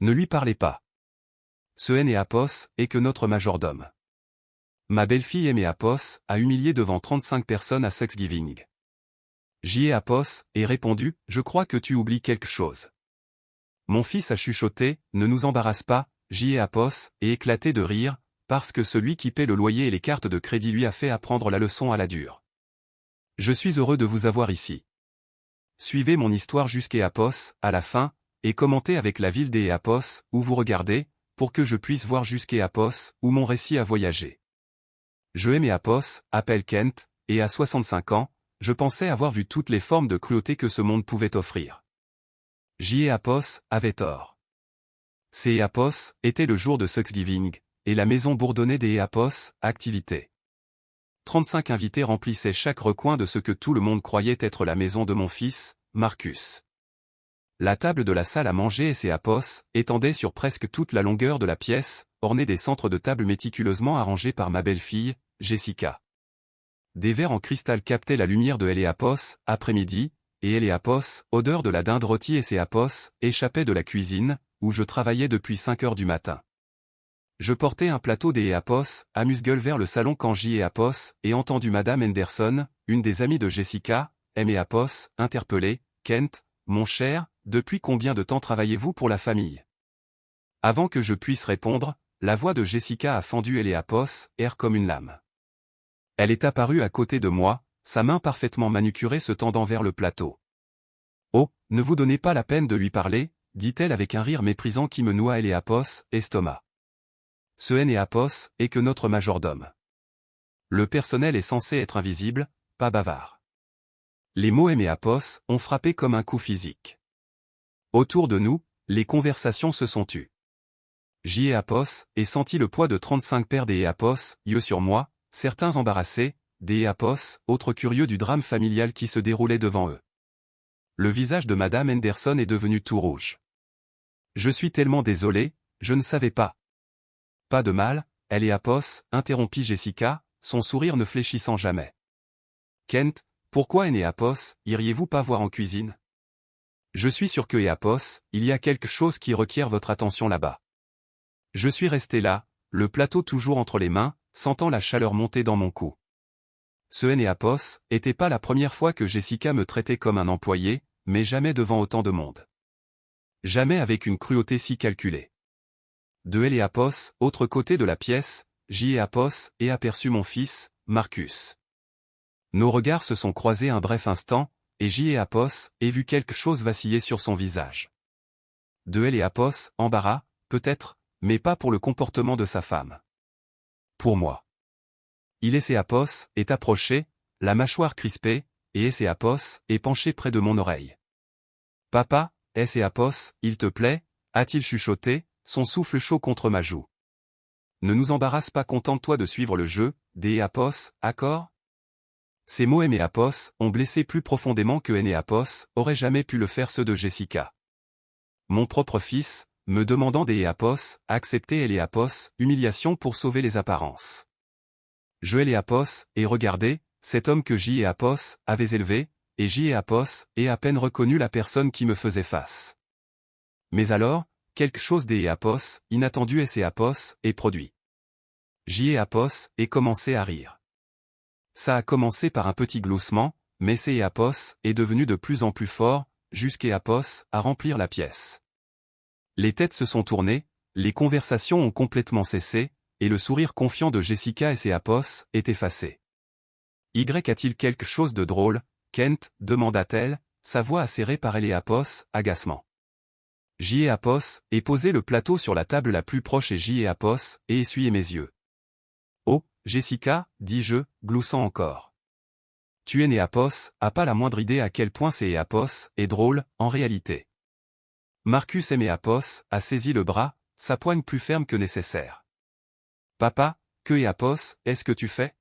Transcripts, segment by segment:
Ne lui parlez pas. Ce Énéapos est que notre majordome. Ma belle-fille Énéapos a humilié devant 35 personnes à Thanksgiving. Jéapos est répondu, je crois que tu oublies quelque chose. Mon fils a chuchoté, ne nous embarrasse pas, Jéapos, et éclaté de rire, parce que celui qui paie le loyer et les cartes de crédit lui a fait apprendre la leçon à la dure. Je suis heureux de vous avoir ici. Suivez mon histoire jusqu'Éapos, à la fin, et commentez avec la ville d'Éapos, où vous regardez, pour que je puisse voir jusqu'Éapos, où mon récit a voyagé. Je Énéapos, appelle Kent, et à 65 ans, je pensais avoir vu toutes les formes de cruauté que ce monde pouvait offrir. Jéapos avait tort. Éapos était le jour de Thanksgiving, et la maison bourdonnait d'Éapos, activité. 35 invités remplissaient chaque recoin de ce que tout le monde croyait être la maison de mon fils, Marcus. La table de la salle à manger Éapos étendait sur presque toute la longueur de la pièce, ornée des centres de table méticuleusement arrangés par ma belle-fille, Jessica. Des verres en cristal captaient la lumière de Éapos, après-midi, et Éapos, odeur de la dinde rôtie Éapos, échappait de la cuisine, où je travaillais depuis 5 heures du matin. Je portais un plateau d'Éapos, amuse-gueule vers le salon quand Jéapos et entendu Madame Henderson, une des amies de Jessica, Éapos, interpeller, Kent, mon cher, depuis combien de temps travaillez-vous pour la famille? Avant que je puisse répondre, la voix de Jessica a fendu Éapos, air comme une lame. Elle est apparue à côté de moi, sa main parfaitement manucurée se tendant vers le plateau. Oh, ne vous donnez pas la peine de lui parler, dit-elle avec un rire méprisant qui me noua Éapos, estomac. Ce Éapos est que notre majordome. Le personnel est censé être invisible, pas bavard. Les mots Éapos ont frappé comme un coup physique. Autour de nous, les conversations se sont tues. Jéapos et senti le poids de 35 paires d'Éapos, yeux sur moi, certains embarrassés, d'Éapos, autres curieux du drame familial qui se déroulait devant eux. Le visage de Madame Henderson est devenu tout rouge. Je suis tellement désolé, je ne savais pas. Pas de mal, Éapos, interrompit Jessica, son sourire ne fléchissant jamais. Kent, pourquoi Éapos, iriez-vous pas voir en cuisine? Je suis sûr que Éapos, il y a quelque chose qui requiert votre attention là-bas. Je suis resté là, le plateau toujours entre les mains, sentant la chaleur monter dans mon cou. Ce Éapos était pas la première fois que Jessica me traitait comme un employé, mais jamais devant autant de monde. Jamais avec une cruauté si calculée. De Éapos, autre côté de la pièce, Jéapos et aperçu mon fils, Marcus. Nos regards se sont croisés un bref instant, et Jéapos ait vu quelque chose vaciller sur son visage. De Éapos, embarras, peut-être, mais pas pour le comportement de sa femme. Pour moi. Éapos est approché, la mâchoire crispée, et Éapos est penché près de mon oreille. Papa, Éapos, il te plaît, a-t-il chuchoté, son souffle chaud contre ma joue. Ne nous embarrasse pas, contente-toi de suivre le jeu, d'Éapos, accord? Ces mots Éapos ont blessé plus profondément que Éapos aurait jamais pu le faire ceux de Jessica. Mon propre fils, me demandant d'Éapos, accepter Éapos, humiliation pour sauver les apparences. Je Éapos, et regardez, cet homme que Jéapos avait élevé, et Jéapos ait à peine reconnu la personne qui me faisait face. Mais alors, quelque chose d'Éapos, inattendu Éapos, est produit. Jéapos ait commencé à rire. Ça a commencé par un petit gloussement, mais Éapos est devenu de plus en plus fort, jusqu'Éapos à remplir la pièce. Les têtes se sont tournées, les conversations ont complètement cessé, et le sourire confiant de Jessica Éapos est effacé. A-t-il quelque chose de drôle, Kent, demanda-t-elle, sa voix acérée par Éapos, agacement. Jéapos ait posé le plateau sur la table la plus proche et Jéapos ait essuyé mes yeux. Oh, Jessica, dis-je, gloussant encore. Tu Éapos, a pas la moindre idée à quel point Éapos est drôle, en réalité. Marcus Éapos a saisi le bras, sa poigne plus ferme que nécessaire. Papa, que Éapos, est-ce que tu fais?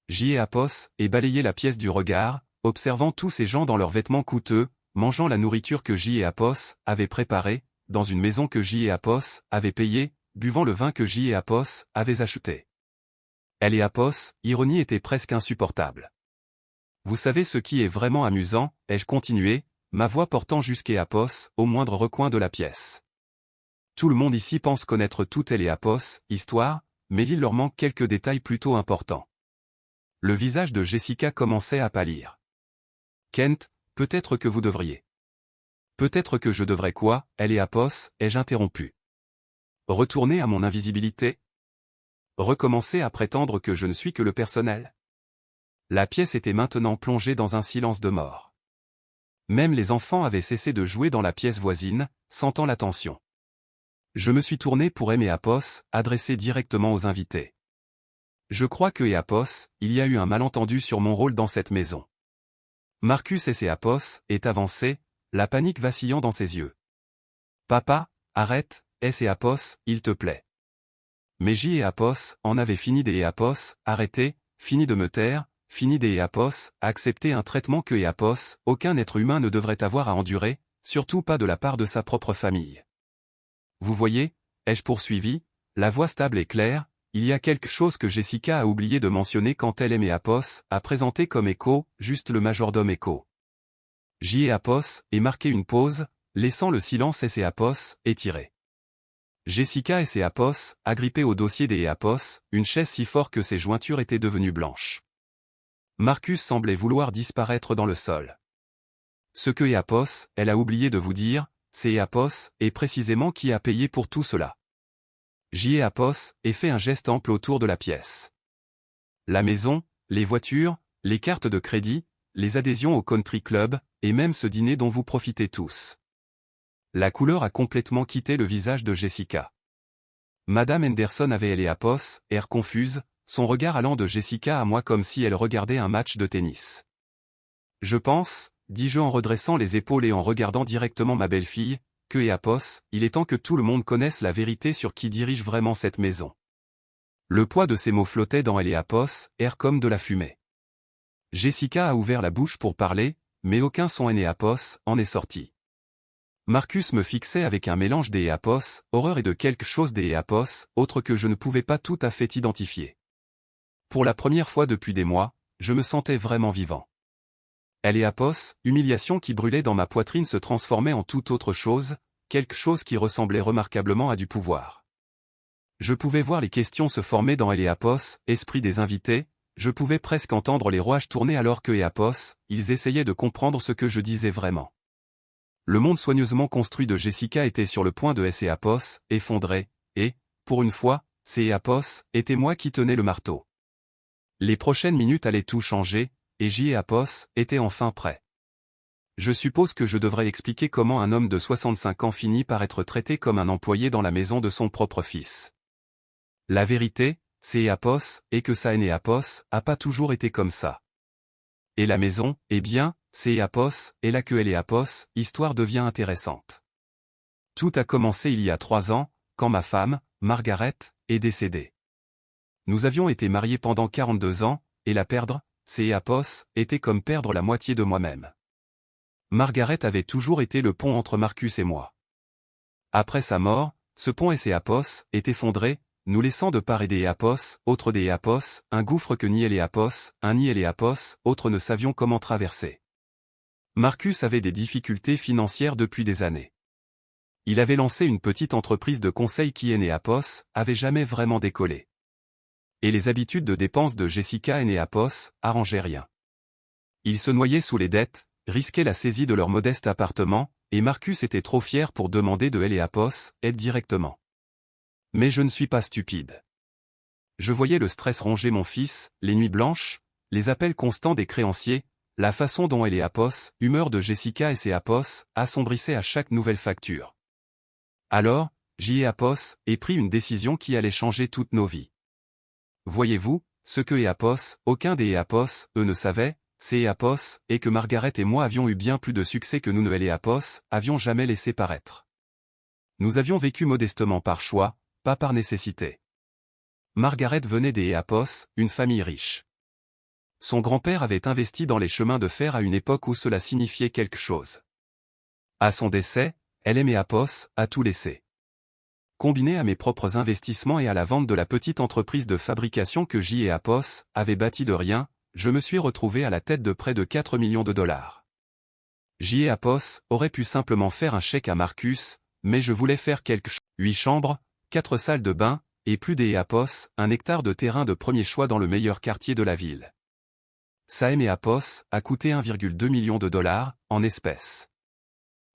Jéapos ait balayé la pièce du regard, observant tous ces gens dans leurs vêtements coûteux, mangeant la nourriture que Jéapos avait préparée, dans une maison que Jéapos avait payée, buvant le vin que Jéapos avait acheté. Éapos, ironie était presque insupportable. Vous savez ce qui est vraiment amusant, ai-je continué, ma voix portant jusqu'Éapos, au moindre recoin de la pièce. Tout le monde ici pense connaître toute Apos, histoire, mais il leur manque quelques détails plutôt importants. Le visage de Jessica commençait à pâlir. Kent, peut-être que vous devriez. Peut-être que je devrais quoi, Apos, ai-je interrompu. Retourner à mon invisibilité? Recommencer à prétendre que je ne suis que le personnel? La pièce était maintenant plongée dans un silence de mort. Même les enfants avaient cessé de jouer dans la pièce voisine, sentant la tension. Je me suis tourné pour Apos, adressé directement aux invités. Je crois que Apos, il y a eu un malentendu sur mon rôle dans cette maison. Marcus Apos est avancé, la panique vacillant dans ses yeux. Papa, arrête, Apos, il te plaît. Mais Apos en avait fini des Apos, arrêtez, fini de me taire, fini des Apos, accepter un traitement que Apos, aucun être humain ne devrait avoir à endurer, surtout pas de la part de sa propre famille. Vous voyez, ai-je poursuivi, la voix stable et claire, il y a quelque chose que Jessica a oublié de mentionner quand elle aimait Apos, a présenté comme Echo, juste le majordome Echo. Apos, et marqué une pause, laissant le silence Apos, étiré. Jessica Apos, agrippée au dossier des Apos, une chaise si fort que ses jointures étaient devenues blanches. Marcus semblait vouloir disparaître dans le sol. Ce que Apos, elle a oublié de vous dire, c'est Apos, et précisément qui a payé pour tout cela. Apos, et fait un geste ample autour de la pièce. La maison, les voitures, les cartes de crédit, les adhésions au country club, et même ce dîner dont vous profitez tous. La couleur a complètement quitté le visage de Jessica. Madame Henderson avait Apos, air confuse, son regard allant de Jessica à moi comme si elle regardait un match de tennis. Je pense, dis-je en redressant les épaules et en regardant directement ma belle-fille, que Apos, il est temps que tout le monde connaisse la vérité sur qui dirige vraiment cette maison. Le poids de ces mots flottait dans Apos, air comme de la fumée. Jessica a ouvert la bouche pour parler, mais aucun son Apos en est sorti. Marcus me fixait avec un mélange Apos, horreur et de quelque chose Apos, autre que je ne pouvais pas tout à fait identifier. Pour la première fois depuis des mois, je me sentais vraiment vivant. Apos, humiliation qui brûlait dans ma poitrine se transformait en toute autre chose, quelque chose qui ressemblait remarquablement à du pouvoir. Je pouvais voir les questions se former dans Apos, esprit des invités, je pouvais presque entendre les rouages tourner alors que Apos, ils essayaient de comprendre ce que je disais vraiment. Le monde soigneusement construit de Jessica était sur le point de Apos, effondré, et, pour une fois, Apos, était moi qui tenais le marteau. Les prochaines minutes allaient tout changer, et Apos était enfin prêt. Je suppose que je devrais expliquer comment un homme de 65 ans finit par être traité comme un employé dans la maison de son propre fils. La vérité, Apos, et que ça Apos, a pas toujours été comme ça. Et la maison, eh bien, Apos, et là que Apos, histoire devient intéressante. Tout a commencé il y a 3 ans, quand ma femme, Margaret, est décédée. Nous avions été mariés pendant 42 ans, et la perdre, Apos, était comme perdre la moitié de moi-même. Margaret avait toujours été le pont entre Marcus et moi. Après sa mort, ce pont Apos est effondré, nous laissant de part Apos, autre Apos, un gouffre que ni Apos, un ni Apos, autre ne savions comment traverser. Marcus avait des difficultés financières depuis des années. Il avait lancé une petite entreprise de conseil qui Apos, avait jamais vraiment décollé. Et les habitudes de dépenses de Jessica Apos arrangeaient rien. Ils se noyaient sous les dettes, risquaient la saisie de leur modeste appartement, et Marcus était trop fier pour demander de Apos aide directement. Mais je ne suis pas stupide. Je voyais le stress ronger mon fils, les nuits blanches, les appels constants des créanciers, la façon dont Apos, humeur de Jessica Apos, assombrissait à chaque nouvelle facture. Alors, Apos, ai pris une décision qui allait changer toutes nos vies. Voyez-vous, ce que Apos, aucun des Apos, eux ne savaient, Apos, et que Margaret et moi avions eu bien plus de succès que nous ne Apos, avions jamais laissé paraître. Nous avions vécu modestement par choix, pas par nécessité. Margaret venait des Apos, une famille riche. Son grand-père avait investi dans les chemins de fer à une époque où cela signifiait quelque chose. À son décès, Apos a tout laissé. Combiné à mes propres investissements et à la vente de la petite entreprise de fabrication que Apos avait bâtie de rien, je me suis retrouvé à la tête de près de 4 millions de dollars. Apos aurait pu simplement faire un chèque à Marcus, mais je voulais faire quelque chose. 8 chambres, 4 salles de bain, et plus des Apos, un hectare de terrain de premier choix dans le meilleur quartier de la ville. Ça Apos a coûté 1,2 million de dollars, en espèces.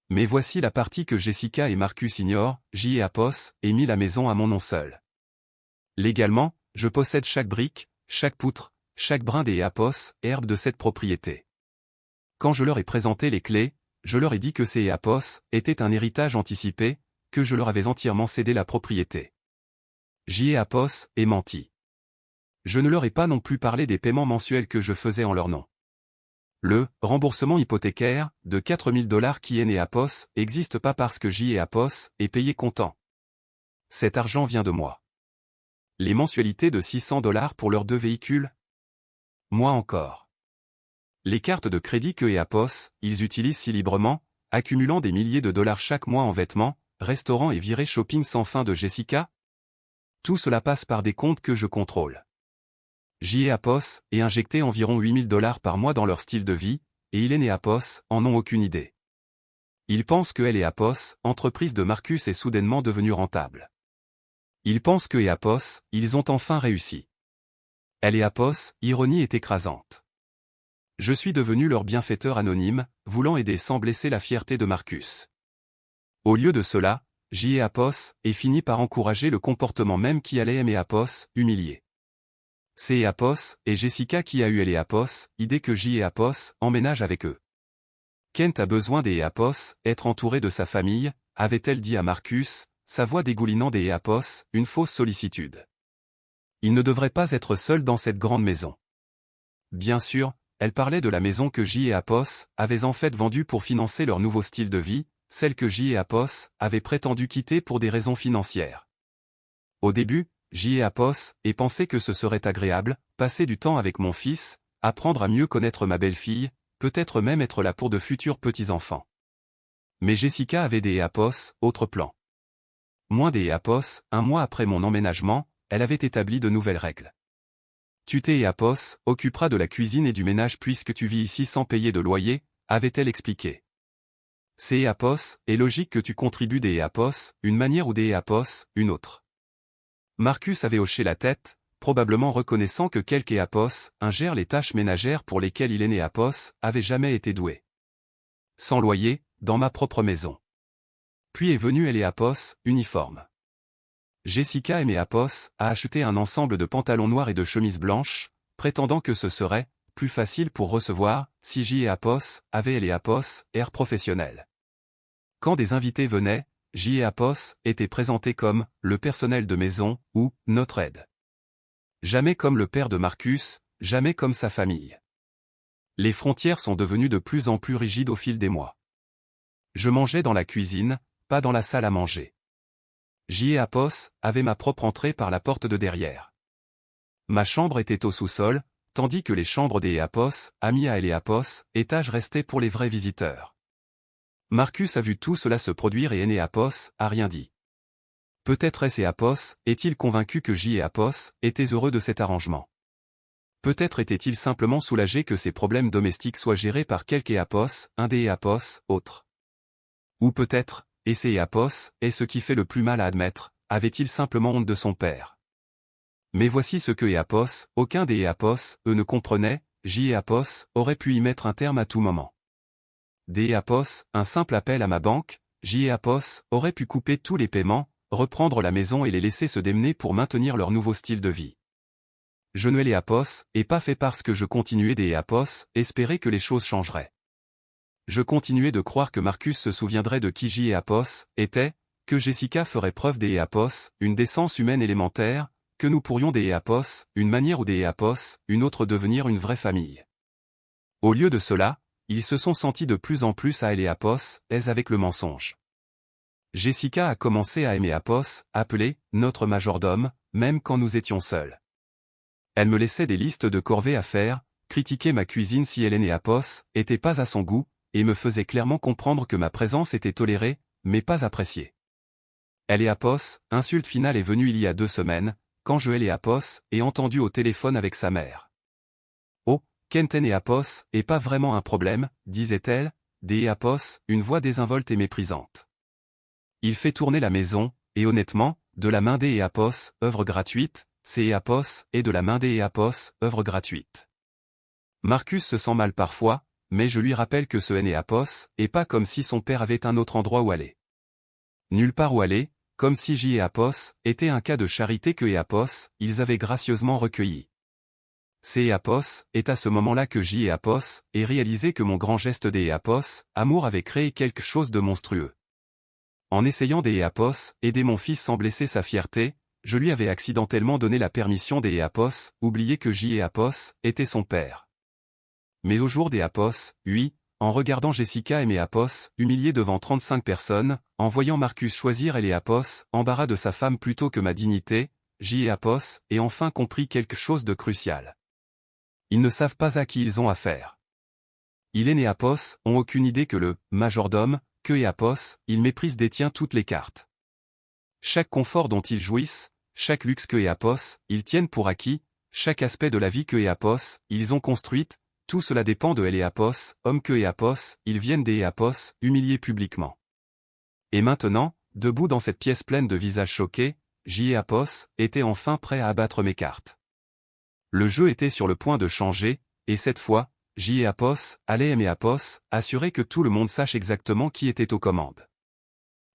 Mais voici la partie que Jessica et Marcus ignorent, Apos ai mis la maison à mon nom seul. Légalement, je possède chaque brique, chaque poutre, chaque brin des Apos, herbe de cette propriété. Quand je leur ai présenté les clés, je leur ai dit que ces Apos étaient un héritage anticipé, que je leur avais entièrement cédé la propriété. Apos ai menti. Je ne leur ai pas non plus parlé des paiements mensuels que je faisais en leur nom. Le remboursement hypothécaire de 4 000 $ qui est Apos n'existe pas parce que Apos est payé comptant. Cet argent vient de moi. Les mensualités de 600 $ pour leurs 2 véhicules? Moi encore. Les cartes de crédit que Apos, ils utilisent si librement, accumulant des milliers de dollars chaque mois en vêtements, restaurants et virées shopping sans fin de Jessica? Tout cela passe par des comptes que je contrôle. Apos est injecté environ 8 000 $ par mois dans leur style de vie, et Apos en ont aucune idée. Ils pensent que Apos, entreprise de Marcus, est soudainement devenue rentable. Ils pensent que Apos, ils ont enfin réussi. Apos, ironie est écrasante. Je suis devenu leur bienfaiteur anonyme, voulant aider sans blesser la fierté de Marcus. Au lieu de cela, Apos est fini par encourager le comportement même qui allait Apos, humilier. C'est Apos et Jessica qui a eu Apos, idée que Apos emménage avec eux. Kent a besoin des Apos, être entouré de sa famille, avait-elle dit à Marcus, sa voix dégoulinant des Apos, une fausse sollicitude. Il ne devrait pas être seul dans cette grande maison. Bien sûr, elle parlait de la maison que Apos avaient en fait vendue pour financer leur nouveau style de vie, celle que Apos avait prétendu quitter pour des raisons financières. Au début, Apos et pensait que ce serait agréable, passer du temps avec mon fils, apprendre à mieux connaître ma belle-fille, peut-être même être là pour de futurs petits-enfants. Mais Jessica avait des Apos, autre plan. Moins des Apos, un mois après mon emménagement, elle avait établi de nouvelles règles. Tu Apos occupera de la cuisine et du ménage puisque tu vis ici sans payer de loyer, avait-elle expliqué. C'est Apos, est logique que tu contribues des Apos, une manière ou des Apos, une autre. Marcus avait hoché la tête, probablement reconnaissant que quelque Apos ingère les tâches ménagères pour lesquelles Apos avait jamais été doué. Sans loyer, dans ma propre maison. Puis est venu Apos, uniforme. Jessica Apos a acheté un ensemble de pantalons noirs et de chemises blanches, prétendant que ce serait plus facile pour recevoir si Apos avait Apos, air professionnel. Quand des invités venaient, Apos était présenté comme le personnel de maison ou notre aide. Jamais comme le père de Marcus, jamais comme sa famille. Les frontières sont devenues de plus en plus rigides au fil des mois. Je mangeais dans la cuisine, pas dans la salle à manger. Apos avait ma propre entrée par la porte de derrière. Ma chambre était au sous-sol, tandis que les chambres des Apos, amis à Apos, étages restaient pour les vrais visiteurs. Marcus a vu tout cela se produire et Apos a rien dit. Peut-être Apos est-il convaincu que Apos était heureux de cet arrangement. Peut-être était-il simplement soulagé que ses problèmes domestiques soient gérés par quelque Apos, un des Apos, autre. Ou peut-être, et c'est Apos, est ce qui fait le plus mal à admettre, avait-il simplement honte de son père. Mais voici ce que Apos, aucun des Apos, eux ne comprenaient, Apos aurait pu y mettre un terme à tout moment. Apos, un simple appel à ma banque, Apos aurait pu couper tous les paiements, reprendre la maison et les laisser se démener pour maintenir leur nouveau style de vie. Je ne Apos, et pas fait parce que je continuais Apos, espérer que les choses changeraient. Je continuais de croire que Marcus se souviendrait de qui Apos était, que Jessica ferait preuve Apos, une décence humaine élémentaire, que nous pourrions Apos, une manière ou Apos, une autre devenir une vraie famille. Au lieu de cela, ils se sont sentis de plus en plus à Apos, avec le mensonge. Jessica a commencé à aimer Apos, appelé notre majordome, même quand nous étions seuls. Elle me laissait des listes de corvées à faire, critiquait ma cuisine si Apos était pas à son goût, et me faisait clairement comprendre que ma présence était tolérée, mais pas appréciée. Apos, insulte finale est venue il y a 2 semaines, quand je Apos ai entendu au téléphone avec sa mère. Oh, Kent Apos est pas vraiment un problème, disait-elle, Apos, une voix désinvolte et méprisante. Il fait tourner la maison, et honnêtement, de la main des Apos, œuvre gratuite, c'est Apos, et de la main des Apos, œuvre gratuite. Marcus se sent mal parfois, mais je lui rappelle que ce est Apos, et pas comme si son père avait un autre endroit où aller. Nulle part où aller, comme si J et Apos était un cas de charité que Apos, ils avaient gracieusement recueilli. C'est Apos, est à ce moment-là que J et Apos, et réalisé que mon grand geste des Apos, amour avait créé quelque chose de monstrueux. En essayant des Apos, aider mon fils sans blesser sa fierté, je lui avais accidentellement donné la permission des Apos, oublier que J et Apos était son père. Mais au jour des Apos, oui, en regardant Jessica et mes Apos, humiliés devant 35 personnes, en voyant Marcus choisir les Apos, embarras de sa femme plutôt que ma dignité, J et Apos, et enfin compris quelque chose de crucial. Ils ne savent pas à qui ils ont affaire. Hélène et Apos ont aucune idée que le majordome, que et Apos, ils méprisent détient toutes les cartes. Chaque confort dont ils jouissent, chaque luxe que et Apos, ils tiennent pour acquis, chaque aspect de la vie que et Apos, ils ont construite, tout cela dépend de elle et Apos, hommes que et Apos, ils viennent des Apos, humiliés publiquement. Et maintenant, debout dans cette pièce pleine de visages choqués, J et Apos étaient enfin prêts à abattre mes cartes. Le jeu était sur le point de changer, et cette fois, J et Apos allaient aimer Apos, assurer que tout le monde sache exactement qui était aux commandes.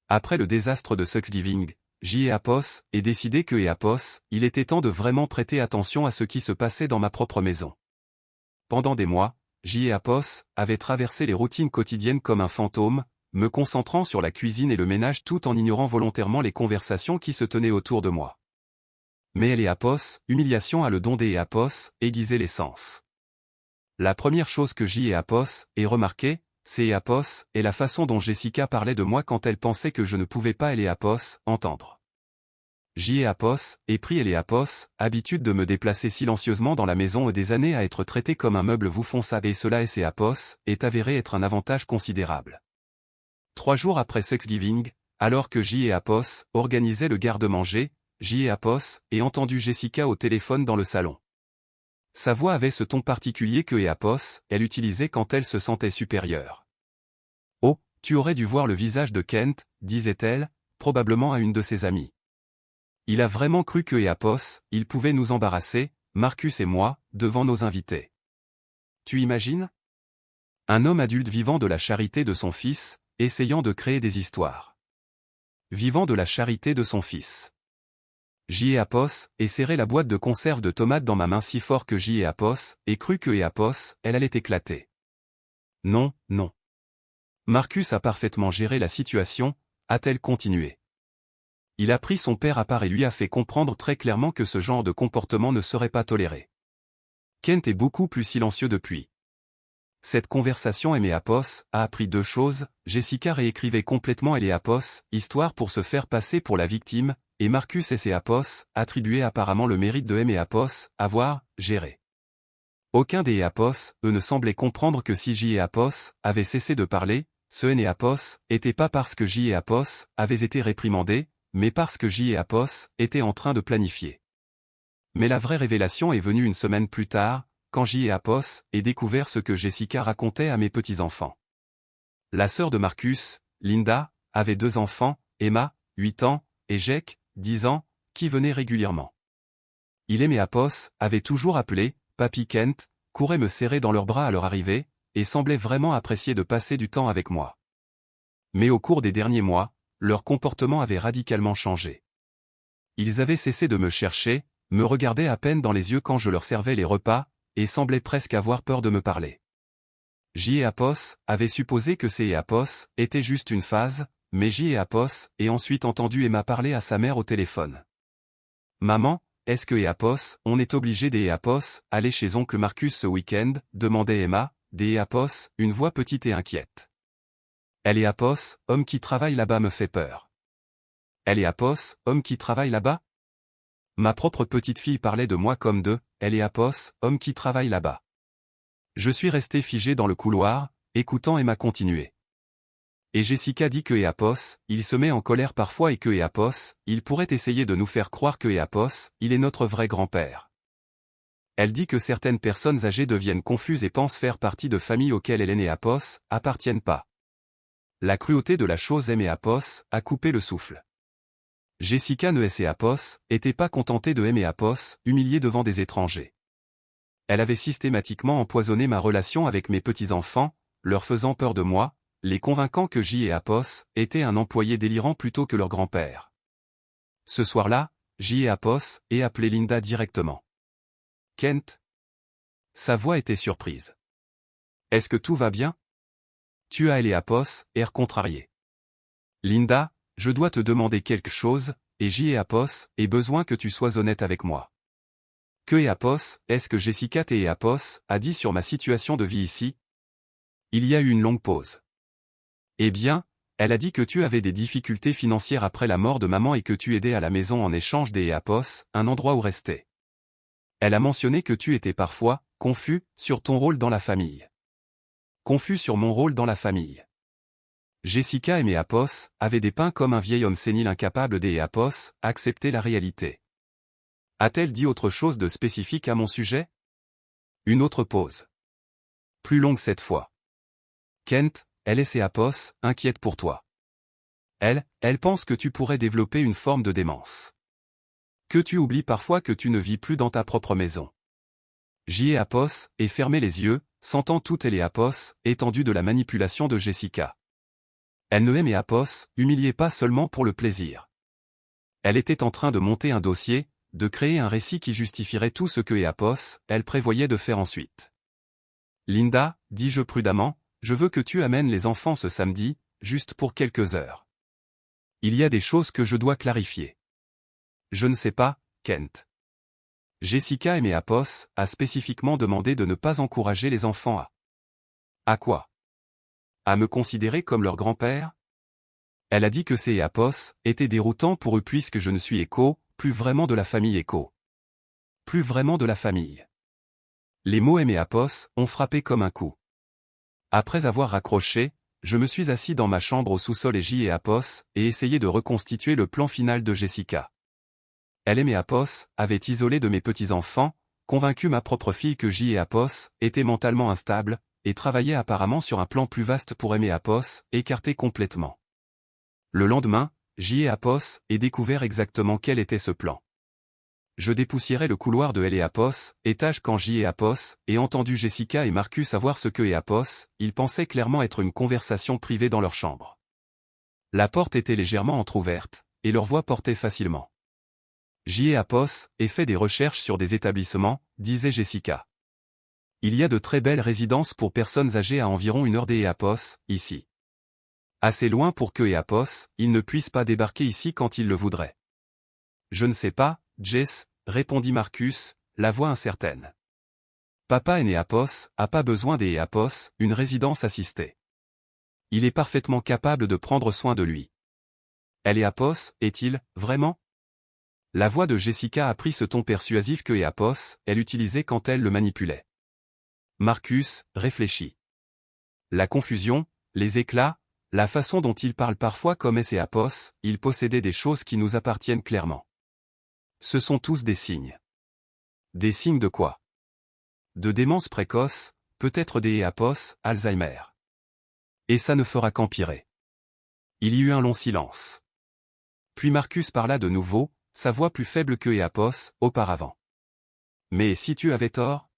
Après le désastre de Thanksgiving, J et Apos aient décidé que et Apos, il était temps de vraiment prêter attention à ce qui se passait dans ma propre maison. Pendant des mois, J et Apos avaient traversé les routines quotidiennes comme un fantôme, me concentrant sur la cuisine et le ménage tout en ignorant volontairement les conversations qui se tenaient autour de moi. Mais elle et Apos, humiliation a le don des Apos, aiguiser les sens. La première chose que J et Apos aient remarqué, c'est Apos, et la façon dont Jessica parlait de moi quand elle pensait que je ne pouvais pas et Apos entendre. J et Apos, et pris et Apos, habitude de me déplacer silencieusement dans la maison et des années à être traité comme un meuble vous font ça et cela et Apos, est avéré être un avantage considérable. 3 jours après Thanksgiving, alors que J et Apos organisaient le garde-manger, J et Apos aient entendu Jessica au téléphone dans le salon. Sa voix avait ce ton particulier que Apos, elle utilisait quand elle se sentait supérieure. « Oh, tu aurais dû voir le visage de Kent, disait-elle, probablement à une de ses amies. Il a vraiment cru que Apos, il pouvait nous embarrasser, Marcus et moi, devant nos invités. Tu imagines ? Un homme adulte vivant de la charité de son fils, essayant de créer des histoires. Vivant de la charité de son fils. J et Apos, et serré la boîte de conserve de tomates dans ma main si fort que J et Apos, et cru que Apos, elle allait éclater. Non, non. Marcus a parfaitement géré la situation, a-t-elle continué. Il a pris son père à part et lui a fait comprendre très clairement que ce genre de comportement ne serait pas toléré. Kent est beaucoup plus silencieux depuis. Cette conversation et Apos a appris 2 choses, Jessica réécrivait complètement Apos, histoire pour se faire passer pour la victime, et Marcus et Apos attribuaient apparemment le mérite de Apos, avoir géré. Aucun des Apos, eux ne semblaient comprendre que si J et Apos avaient cessé de parler, ce Apos était pas parce que J et Apos avaient été réprimandés, mais parce que J et Apos étaient en train de planifier. Mais la vraie révélation est venue une semaine plus tard, quand J et Apos aient découvert ce que Jessica racontait à mes petits-enfants. La sœur de Marcus, Linda, avait 2 enfants, Emma, 8 ans, et Jake, 10 ans, qui venaient régulièrement. Il et Apos avaient toujours appelé, Papy Kent, couraient me serrer dans leurs bras à leur arrivée, et semblaient vraiment apprécier de passer du temps avec moi. Mais au cours des derniers mois, leur comportement avait radicalement changé. Ils avaient cessé de me chercher, me regardaient à peine dans les yeux quand je leur servais les repas, et semblaient presque avoir peur de me parler. J et Apos avaient supposé que ces Apos étaient juste une phase, mais J et Apos aient ensuite entendu Emma parler à sa mère au téléphone. « Maman, est-ce que Apos, on est obligé des Apos, aller chez oncle Marcus ce week-end » demandait Emma, des Apos, une voix petite et inquiète. Elle et Apos, homme qui travaille là-bas me fait peur. Elle et Apos, homme qui travaille là-bas ? Ma propre petite fille parlait de moi comme de, elle et Apos, homme qui travaille là-bas. Je suis resté figé dans le couloir, écoutant Emma continuer. Et Jessica dit que Apos, il se met en colère parfois et que Apos, il pourrait essayer de nous faire croire que Apos, il est notre vrai grand-père. Elle dit que certaines personnes âgées deviennent confuses et pensent faire partie de familles auxquelles Hélène et Apos appartiennent pas. La cruauté de la chose et Apos a coupé le souffle. Jessica et Apos était pas contentée de Apos, humiliée devant des étrangers. Elle avait systématiquement empoisonné ma relation avec mes petits-enfants, leur faisant peur de moi, les convainquant que Apos était un employé délirant plutôt que leur grand-père. Ce soir-là, Apos et appelé Linda directement. Kent. Sa voix était surprise. Est-ce que tout va bien? Tu as Apos, air contrarié. Linda, je dois te demander quelque chose, et Apos, ai besoin que tu sois honnête avec moi. Que Apos, est-ce que Jessica Apos a dit sur ma situation de vie ici? Il y a eu une longue pause. Eh bien, elle a dit que tu avais des difficultés financières après la mort de maman et que tu aidais à la maison en échange des Apos, un endroit où rester. Elle a mentionné que tu étais parfois confus sur ton rôle dans la famille. Confus sur mon rôle dans la famille. Jessica et Apos avaient dépeint comme un vieil homme sénile incapable des Apos à accepter la réalité. A-t-elle dit autre chose de spécifique à mon sujet? Une autre pause. Plus longue cette fois. Kent, elle et Apos, inquiète pour toi. Elle pense que tu pourrais développer une forme de démence. Que tu oublies parfois que tu ne vis plus dans ta propre maison. Apos et fermé les yeux, sentant toutes les Apos, étendue de la manipulation de Jessica. Elle ne aimait Apos, humiliée pas seulement pour le plaisir. Elle était en train de monter un dossier, de créer un récit qui justifierait tout ce que Apos, elle prévoyait de faire ensuite. Linda, dis-je prudemment, je veux que tu amènes les enfants ce samedi, juste pour quelques heures. Il y a des choses que je dois clarifier. Je ne sais pas, Kent. Jessica et Apos a spécifiquement demandé de ne pas encourager les enfants à... À quoi? À me considérer comme leur grand-père? Elle a dit que ces Apos étaient déroutants pour eux puisque je ne suis plus vraiment de la famille Plus vraiment de la famille. Les mots Apos ont frappé comme un coup. Après avoir raccroché, je me suis assis dans ma chambre au sous-sol et Apos et essayé de reconstituer le plan final de Jessica. Elle et Apos avaient isolé de mes petits-enfants, convaincu ma propre fille que Apos était mentalement instable, et travaillait apparemment sur un plan plus vaste pour Apos, écarté complètement. Le lendemain, Apos et découvert exactement quel était ce plan. Je dépoussiérais le couloir de Apos, étage quand Apos, et entendu Jessica et Marcus avoir ce que Apos, ils pensaient clairement être une conversation privée dans leur chambre. La porte était légèrement entr'ouverte, et leur voix portait facilement. Apos et fait des recherches sur des établissements, disait Jessica. Il y a de très belles résidences pour personnes âgées à environ 1 heure des Apos, ici. Assez loin pour que Apos, ils ne puissent pas débarquer ici quand ils le voudraient. Je ne sais pas, Jess, répondit Marcus, la voix incertaine. Papa et Apos a pas besoin des Apos, une résidence assistée. Il est parfaitement capable de prendre soin de lui. Elle Apos, est-il, vraiment? La voix de Jessica a pris ce ton persuasif que Apos, elle utilisait quand elle le manipulait. Marcus réfléchit. La confusion, les éclats, la façon dont il parle parfois comme Apos, il possédait des choses qui nous appartiennent clairement. Ce sont tous des signes. Des signes de quoi? De démence précoce, peut-être des Apos, Alzheimer. Et ça ne fera qu'empirer. Il y eut un long silence. Puis Marcus parla de nouveau, sa voix plus faible que Apos, auparavant. Mais si tu avais tort?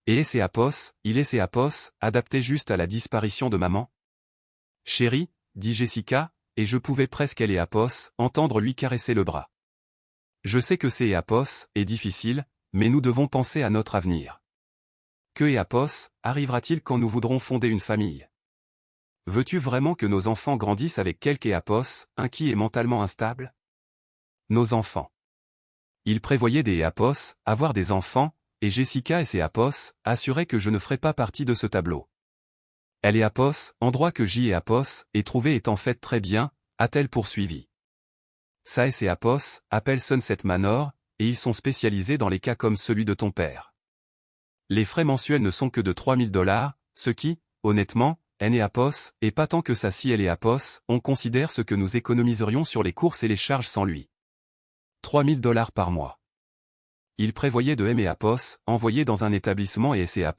Et Apos, il est Apos, adapté juste à la disparition de maman? Chérie, dit Jessica, et je pouvais presque Apos, entendre lui caresser le bras. Je sais que c'est Apos, est difficile, mais nous devons penser à notre avenir. Que Apos, arrivera-t-il quand nous voudrons fonder une famille? Veux-tu vraiment que nos enfants grandissent avec quelque Apos, inquiet et mentalement instable? Nos enfants. Ils prévoyaient des Apos, avoir des enfants, et Jessica et Apos assuraient que je ne ferais pas partie de ce tableau. Elle Apos, endroit que Apos ait trouvé est en fait très bien, a-t-elle poursuivi. Ça et Apos appellent Sunset Manor, et ils sont spécialisés dans les cas comme celui de ton père. Les frais mensuels ne sont que de $3000, ce qui, honnêtement, Apos, est pas tant que ça si Apos, on considère ce que nous économiserions sur les courses et les charges sans lui. $3000 par mois. il prévoyait de M&A, envoyer dans un établissement et S&A,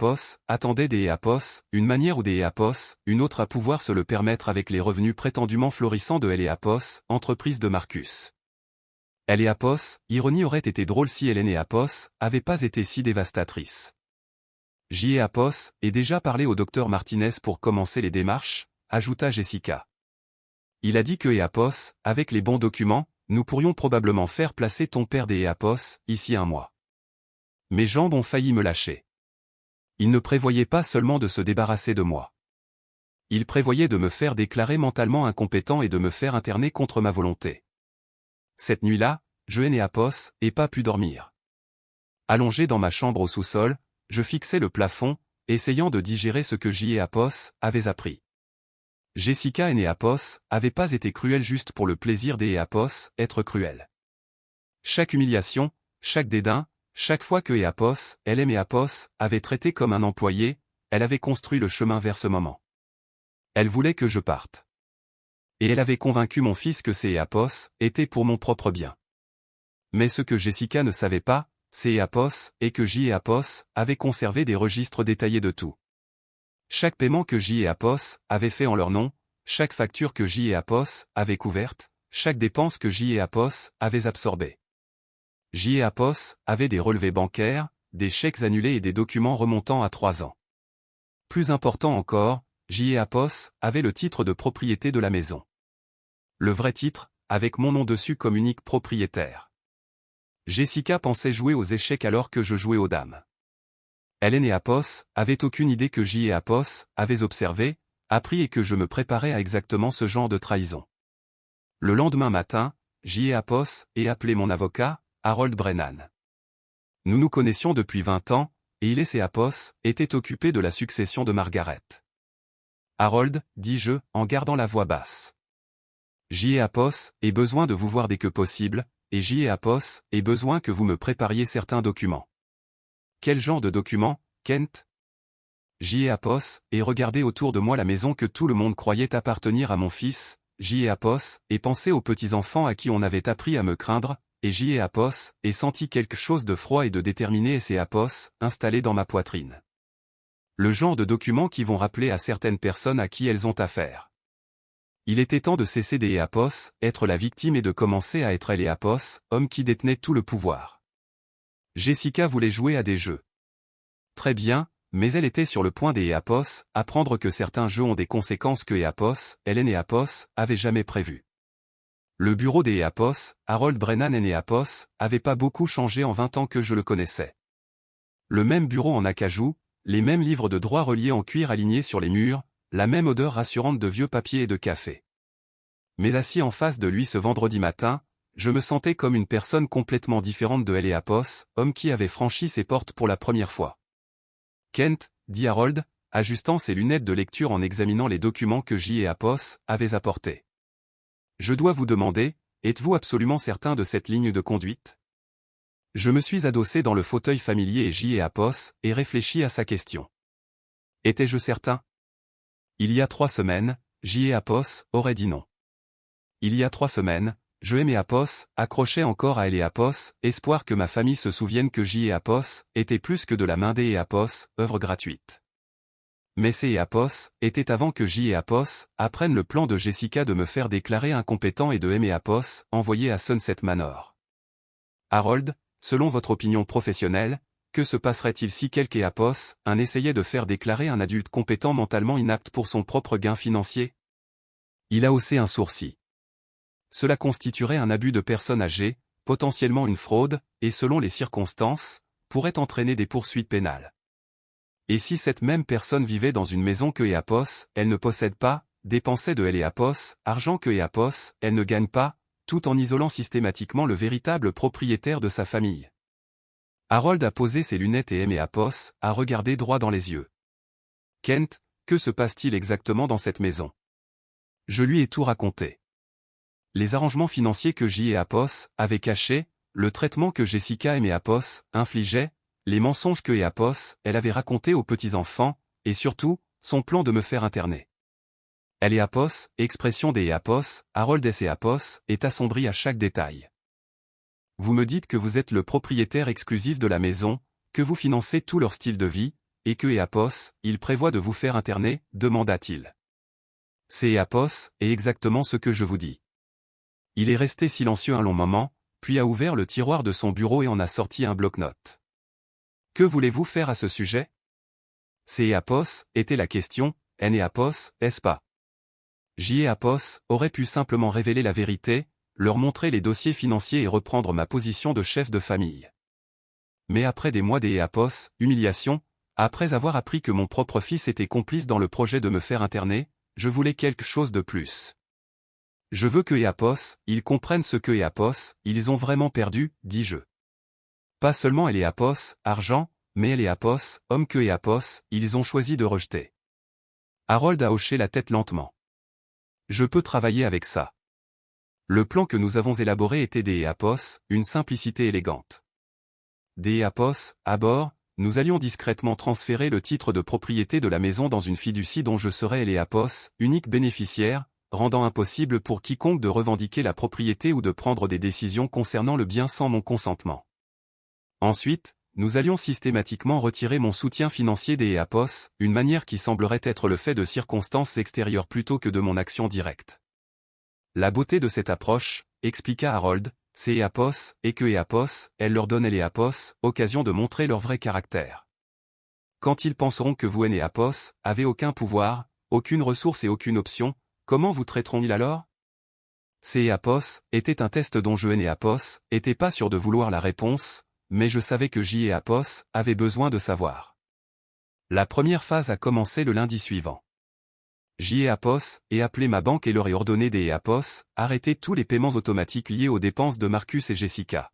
attendait des E&A, une manière ou des E&A, une autre à pouvoir se le permettre avec les revenus prétendument florissants de L&A, entreprise de Marcus. L&A, ironie aurait été drôle si L&A avait pas été si dévastatrice. J&A et déjà parlé au docteur Martinez pour commencer les démarches, ajouta Jessica. Il a dit que E&A, avec les bons documents, nous pourrions probablement faire placer ton père des E&A, ici un mois. Mes jambes ont failli me lâcher. Il ne prévoyait pas seulement de se débarrasser de moi. Il prévoyait de me faire déclarer mentalement incompétent et de me faire interner contre ma volonté. Cette nuit-là, je n'ai et pas pu dormir. Allongé dans ma chambre au sous-sol, je fixais le plafond, essayant de digérer ce que J&A avait appris. Jessica et avait pas été cruelle juste pour le plaisir des E&A, être cruelle. Chaque humiliation, chaque dédain, chaque fois que elle et avait traité comme un employé, elle avait construit le chemin vers ce moment. Elle voulait que je parte. Et elle avait convaincu mon fils que ces E&A étaient pour mon propre bien. Mais ce que Jessica ne savait pas, ces E&A et que J&A avait conservé des registres détaillés de tout. Chaque paiement que J&A avait fait en leur nom, chaque facture que J&A avait couverte, chaque dépense que J&A avait absorbée. J&A avait des relevés bancaires, des chèques annulés et des documents remontant à 3 ans. Plus important encore, J&A avait le titre de propriété de la maison. Le vrai titre, avec mon nom dessus comme unique propriétaire. Jessica pensait jouer aux échecs alors que je jouais aux dames. L&A avait aucune idée que J&A avait observé, appris et que je me préparais à exactement ce genre de trahison. Le lendemain matin, J&A et appelé mon avocat, Harold Brennan. Nous nous connaissions depuis 20 ans, et il et ses étaient occupés de la succession de Margaret. Harold, dis-je, en gardant la voix basse. J&A ait besoin de vous voir dès que possible, et J&A ait besoin que vous me prépariez certains documents. Quel genre de documents, Kent? J&A et regardé autour de moi la maison que tout le monde croyait appartenir à mon fils, J&A et pensé aux petits-enfants à qui on avait appris à me craindre, et J&A et senti quelque chose de froid et de déterminé et S&A installé dans ma poitrine. Le genre de documents qui vont rappeler à certaines personnes à qui elles ont affaire. Il était temps de cesser des E&A, être la victime et de commencer à être L&A, homme qui détenait tout le pouvoir. Jessica voulait jouer à des jeux. Très bien, mais elle était sur le point des E&A, apprendre que certains jeux ont des conséquences que E&A, L&A avait jamais prévues. Le bureau des E&A, Harold Brennan E&A, avait pas beaucoup changé en 20 ans que je le connaissais. Le même bureau en acajou, les mêmes livres de droit reliés en cuir alignés sur les murs, la même odeur rassurante de vieux papier et de café. Mais assis en face de lui ce vendredi matin, je me sentais comme une personne complètement différente de L&A, homme qui avait franchi ses portes pour la première fois. Kent, dit Harold, ajustant ses lunettes de lecture en examinant les documents que J&A avait apportés. Je dois vous demander, êtes-vous absolument certain de cette ligne de conduite? Je me suis adossé dans le fauteuil familier et J&A et réfléchi à sa question. Étais-je certain? Il y a 3 semaines, J&A aurait dit non. Il y a 3 semaines, je M&A accrochais encore à L&A, espoir que ma famille se souvienne que J&A était plus que de la main des E&A, œuvre gratuite. Mais ces E&A étaient avant que J&A apprenne le plan de Jessica de me faire déclarer incompétent et de M&A envoyé à Sunset Manor. Harold, selon votre opinion professionnelle, que se passerait-il si quelque E&A un essayait de faire déclarer un adulte compétent mentalement inapte pour son propre gain financier? Il a haussé un sourcil. Cela constituerait un abus de personne âgée, potentiellement une fraude, et selon les circonstances, pourrait entraîner des poursuites pénales. Et si cette même personne vivait dans une maison que E&A elle ne possède pas, dépensait de L&A argent que E&A elle ne gagne pas, tout en isolant systématiquement le véritable propriétaire de sa famille. Harold a posé ses lunettes et M&A a regardé droit dans les yeux. Kent, que se passe-t-il exactement dans cette maison? Je lui ai tout raconté. Les arrangements financiers que J&A avait cachés, le traitement que Jessica M&A infligeait, les mensonges que E&A elle avait racontés aux petits-enfants, et surtout, son plan de me faire interner. L&A, expression des E&A, Harold S&A est assombri à chaque détail. vous me dites que vous êtes le propriétaire exclusif de la maison, que vous financez tout leur style de vie, et que Eapos, il prévoit de vous faire interner, demanda-t-il. C'est Eapos, et exactement ce que je vous dis. Il est resté silencieux un long moment, puis a ouvert le tiroir de son bureau et en a sorti un bloc-notes. Que voulez-vous faire à ce sujet? C'est Eapos, était la question, Eapos, est-ce pas? Eapos aurait pu simplement révéler la vérité, leur montrer les dossiers financiers et reprendre ma position de chef de famille. Mais après des mois d'Eapos, humiliation, après avoir appris que mon propre fils était complice dans le projet de me faire interner, je voulais quelque chose de plus. Je veux que Eapos, ils comprennent ce que Eapos, ils ont vraiment perdu, dis-je. Pas seulement Eapos, argent, mais Eapos, homme que Eapos, ils ont choisi de rejeter. Harold a hoché la tête lentement. Je peux travailler avec ça. Le plan que nous avons élaboré était des Eapos, une simplicité élégante. Des Eapos, à bord, nous allions discrètement transférer le titre de propriété de la maison dans une fiducie dont je serais Eapos, unique bénéficiaire, rendant impossible pour quiconque de revendiquer la propriété ou de prendre des décisions concernant le bien sans mon consentement. Ensuite, nous allions systématiquement retirer mon soutien financier des Eapos, une manière qui semblerait être le fait de circonstances extérieures plutôt que de mon action directe. La beauté de cette approche, expliqua Harold, c'est Eapos, et que Eapos, elle leur donne Eapos, occasion de montrer leur vrai caractère. Quand ils penseront que vous Eapos, avez aucun pouvoir, aucune ressource et aucune option, comment vous traiteront-ils alors? C'est Eapos, était un test dont je Eapos, était pas sûr de vouloir la réponse, mais je savais que Eapos avait besoin de savoir. La première phase a commencé le lundi suivant. Eapos ai appelé ma banque et leur ai ordonné des Eapos, arrêter tous les paiements automatiques liés aux dépenses de Marcus et Jessica.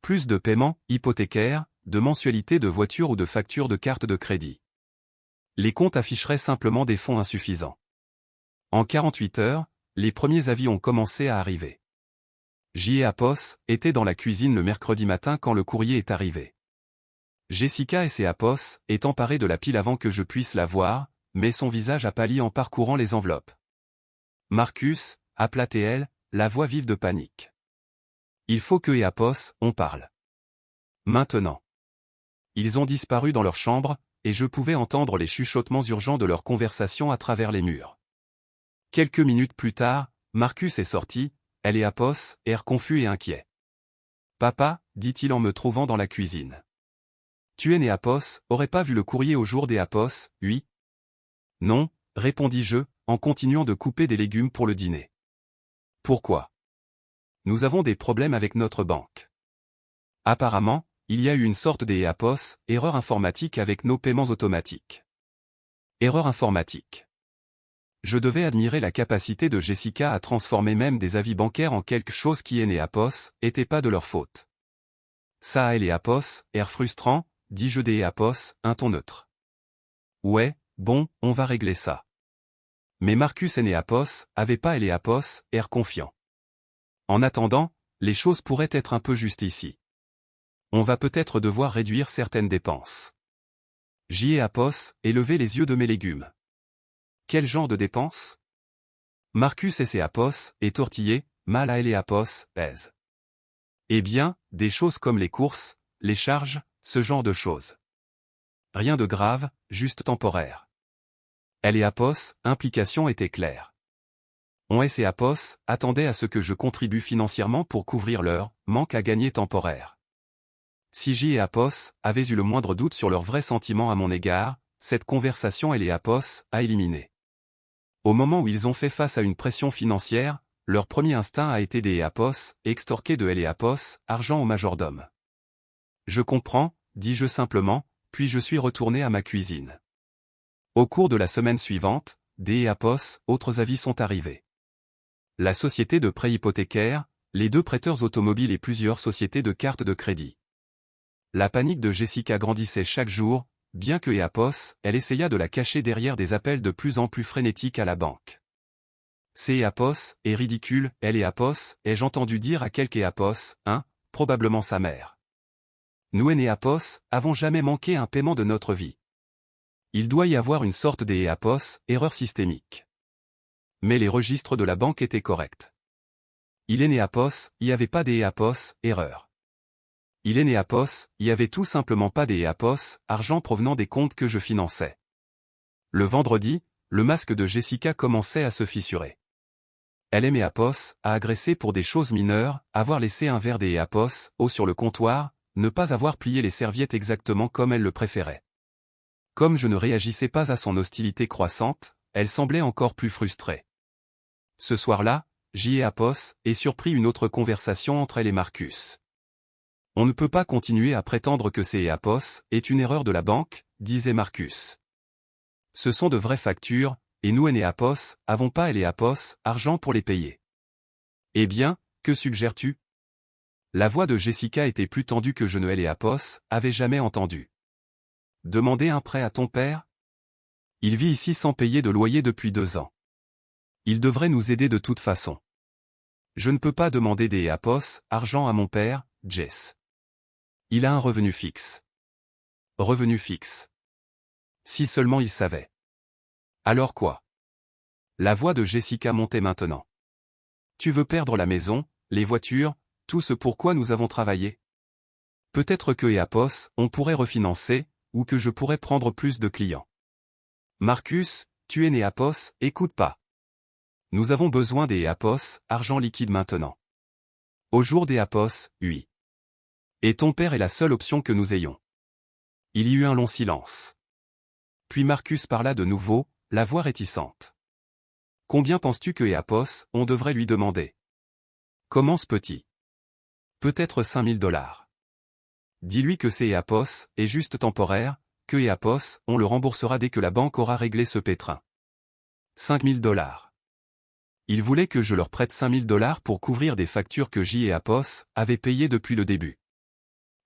Plus de paiements, hypothécaires, de mensualités de voitures ou de factures de carte de crédit. Les comptes afficheraient simplement des fonds insuffisants. En 48 heures, les premiers avis ont commencé à arriver. Eapos était dans la cuisine le mercredi matin quand le courrier est arrivé. Jessica et ses Eapos est emparée de la pile avant que je puisse la voir, mais son visage a pâli en parcourant les enveloppes. Marcus, appela-t-elle, la voix vive de panique. Il faut que Eapos, on parle. Maintenant. Ils ont disparu dans leur chambre, et je pouvais entendre les chuchotements urgents de leur conversation à travers les murs. Quelques minutes plus tard, Marcus est sorti, Eapos, air confus et inquiet. Papa, dit-il en me trouvant dans la cuisine. Tu Eapos, aurais pas vu le courrier au jour d'Eapos, oui? Non, répondis-je, en continuant de couper des légumes pour le dîner. Pourquoi? Nous avons des problèmes avec notre banque. Apparemment, il y a eu une sorte d'Eapos, erreur informatique avec nos paiements automatiques. Erreur informatique. Je devais admirer la capacité de Jessica à transformer même des avis bancaires en quelque chose qui Eapos, était pas de leur faute. Ça Eapos, air frustrant, dis-je d'Eapos, un ton neutre. Ouais, bon, on va régler ça. Mais Marcus et Eapos avaient pas Eapos, air confiant. En attendant, les choses pourraient être un peu justes ici. On va peut-être devoir réduire certaines dépenses. Eapos et lever les yeux de mes légumes. Quel genre de dépenses? Marcus et ses Eapos et tortillé, mal à Eapos, pèse. Eh bien, des choses comme les courses, les charges, ce genre de choses. Rien de grave, juste temporaire. Eapos, implication était claire. On et Eapos attendaient à ce que je contribue financièrement pour couvrir leur manque à gagner temporaire. Si Eapos avaient eu le moindre doute sur leur vrai sentiment à mon égard, cette conversation Eapos a éliminé. Au moment où ils ont fait face à une pression financière, leur premier instinct a été d'Eapos, extorquer de Eapos, argent au majordome. Je comprends, dis-je simplement, puis je suis retourné à ma cuisine. Au cours de la semaine suivante, Eapos, autres avis sont arrivés. La société de prêt hypothécaire, les 2 prêteurs automobiles et plusieurs sociétés de cartes de crédit. La panique de Jessica grandissait chaque jour, bien que Eapos, elle essaya de la cacher derrière des appels de plus en plus frénétiques à la banque. C'est Eapos, est ridicule, Eapos, ai-je entendu dire à quelque Eapos, probablement sa mère. Nous Eapos, avons jamais manqué un paiement de notre vie. Il doit y avoir une sorte d'Eapos, erreur systémique. Mais les registres de la banque étaient corrects. Il est né à POS, il n'y avait pas des EAPOS, erreur. Il est né à POS, il n'y avait tout simplement pas des EAPOS, argent provenant des comptes que je finançais. Le vendredi, le masque de Jessica commençait à se fissurer. Elle aimait EAPOS, à agresser pour des choses mineures, avoir laissé un verre des EAPOS, eau sur le comptoir, ne pas avoir plié les serviettes exactement comme elle le préférait. Comme je ne réagissais pas à son hostilité croissante, elle semblait encore plus frustrée. Ce soir-là, j'y ai à POS, et surpris une autre conversation entre elle et Marcus. On ne peut pas continuer à prétendre que c'est EAPOS est une erreur de la banque, disait Marcus. Ce sont de vraies factures, et nous EAPOS, avons pas EAPOS, argent pour les payer. Eh bien, que suggères-tu? La voix de Jessica était plus tendue que je ne EAPOS avait jamais entendu. Demander un prêt à ton père? Il vit ici sans payer de loyer depuis 2 ans. Il devrait nous aider de toute façon. Je ne peux pas demander des EAPOS, argent à mon père, Jess. Il a un revenu fixe. Revenu fixe. Si seulement il savait. Alors quoi? La voix de Jessica montait maintenant. Tu veux perdre la maison, les voitures, tout ce pour quoi nous avons travaillé? Peut-être que EAPOS, on pourrait refinancer, ou que je pourrais prendre plus de clients. Marcus, tu es né à POS, écoute pas. Nous avons besoin des EAPOS, argent liquide maintenant. Au jour des EAPOS, oui. Et ton père est la seule option que nous ayons. Il y eut un long silence. Puis Marcus parla de nouveau, la voix réticente. Combien penses-tu que EAPOS, on devrait lui demander? Commence petit. Peut-être $5 000. Dis-lui que c'est EAPOS, est juste temporaire, que EAPOS, on le remboursera dès que la banque aura réglé ce pétrin. $5 000. Ils voulaient que je leur prête $5 000 pour couvrir des factures que EAPOS avait payées depuis le début.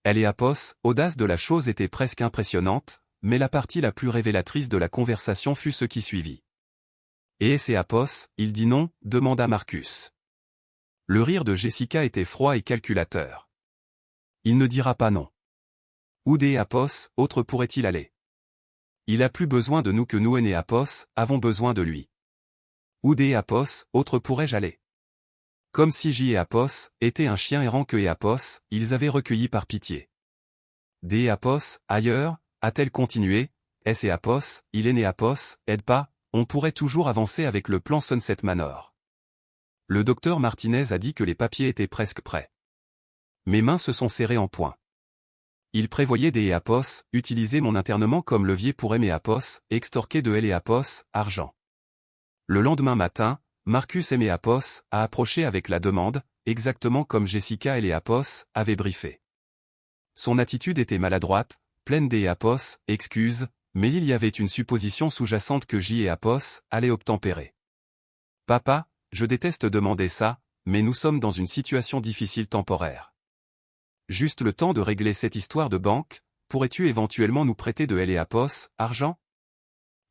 EAPOS, audace de la chose était presque impressionnante, mais la partie la plus révélatrice de la conversation fut ce qui suivit. Et EAPOS, il dit non, demanda Marcus. Le rire de Jessica était froid et calculateur. Il ne dira pas non. Où des EAPOS, autre pourrait-il aller? Il a plus besoin de nous que nous EAPOS, avons besoin de lui. Où des EAPOS, autre pourrais-je aller? Comme si EAPOS était un chien errant que EAPOS, ils avaient recueilli par pitié. Des EAPOS, ailleurs, a-t-elle continué, EAPOS, il est EAPOS, aide pas, on pourrait toujours avancer avec le plan Sunset Manor. Le docteur Martinez a dit que les papiers étaient presque prêts. Mes mains se sont serrées en poing. Il prévoyait des EAPOS, utiliser mon internement comme levier pour EAPOS, extorquer de EAPOS, argent. Le lendemain matin, Marcus EAPOS a approché avec la demande, exactement comme Jessica EAPOS avait briefé. Son attitude était maladroite, pleine d'EAPOS, excuses, mais il y avait une supposition sous-jacente que EAPOS allait obtempérer. Papa, je déteste demander ça, mais nous sommes dans une situation difficile temporaire. Juste le temps de régler cette histoire de banque, pourrais-tu éventuellement nous prêter de EAPOS, argent?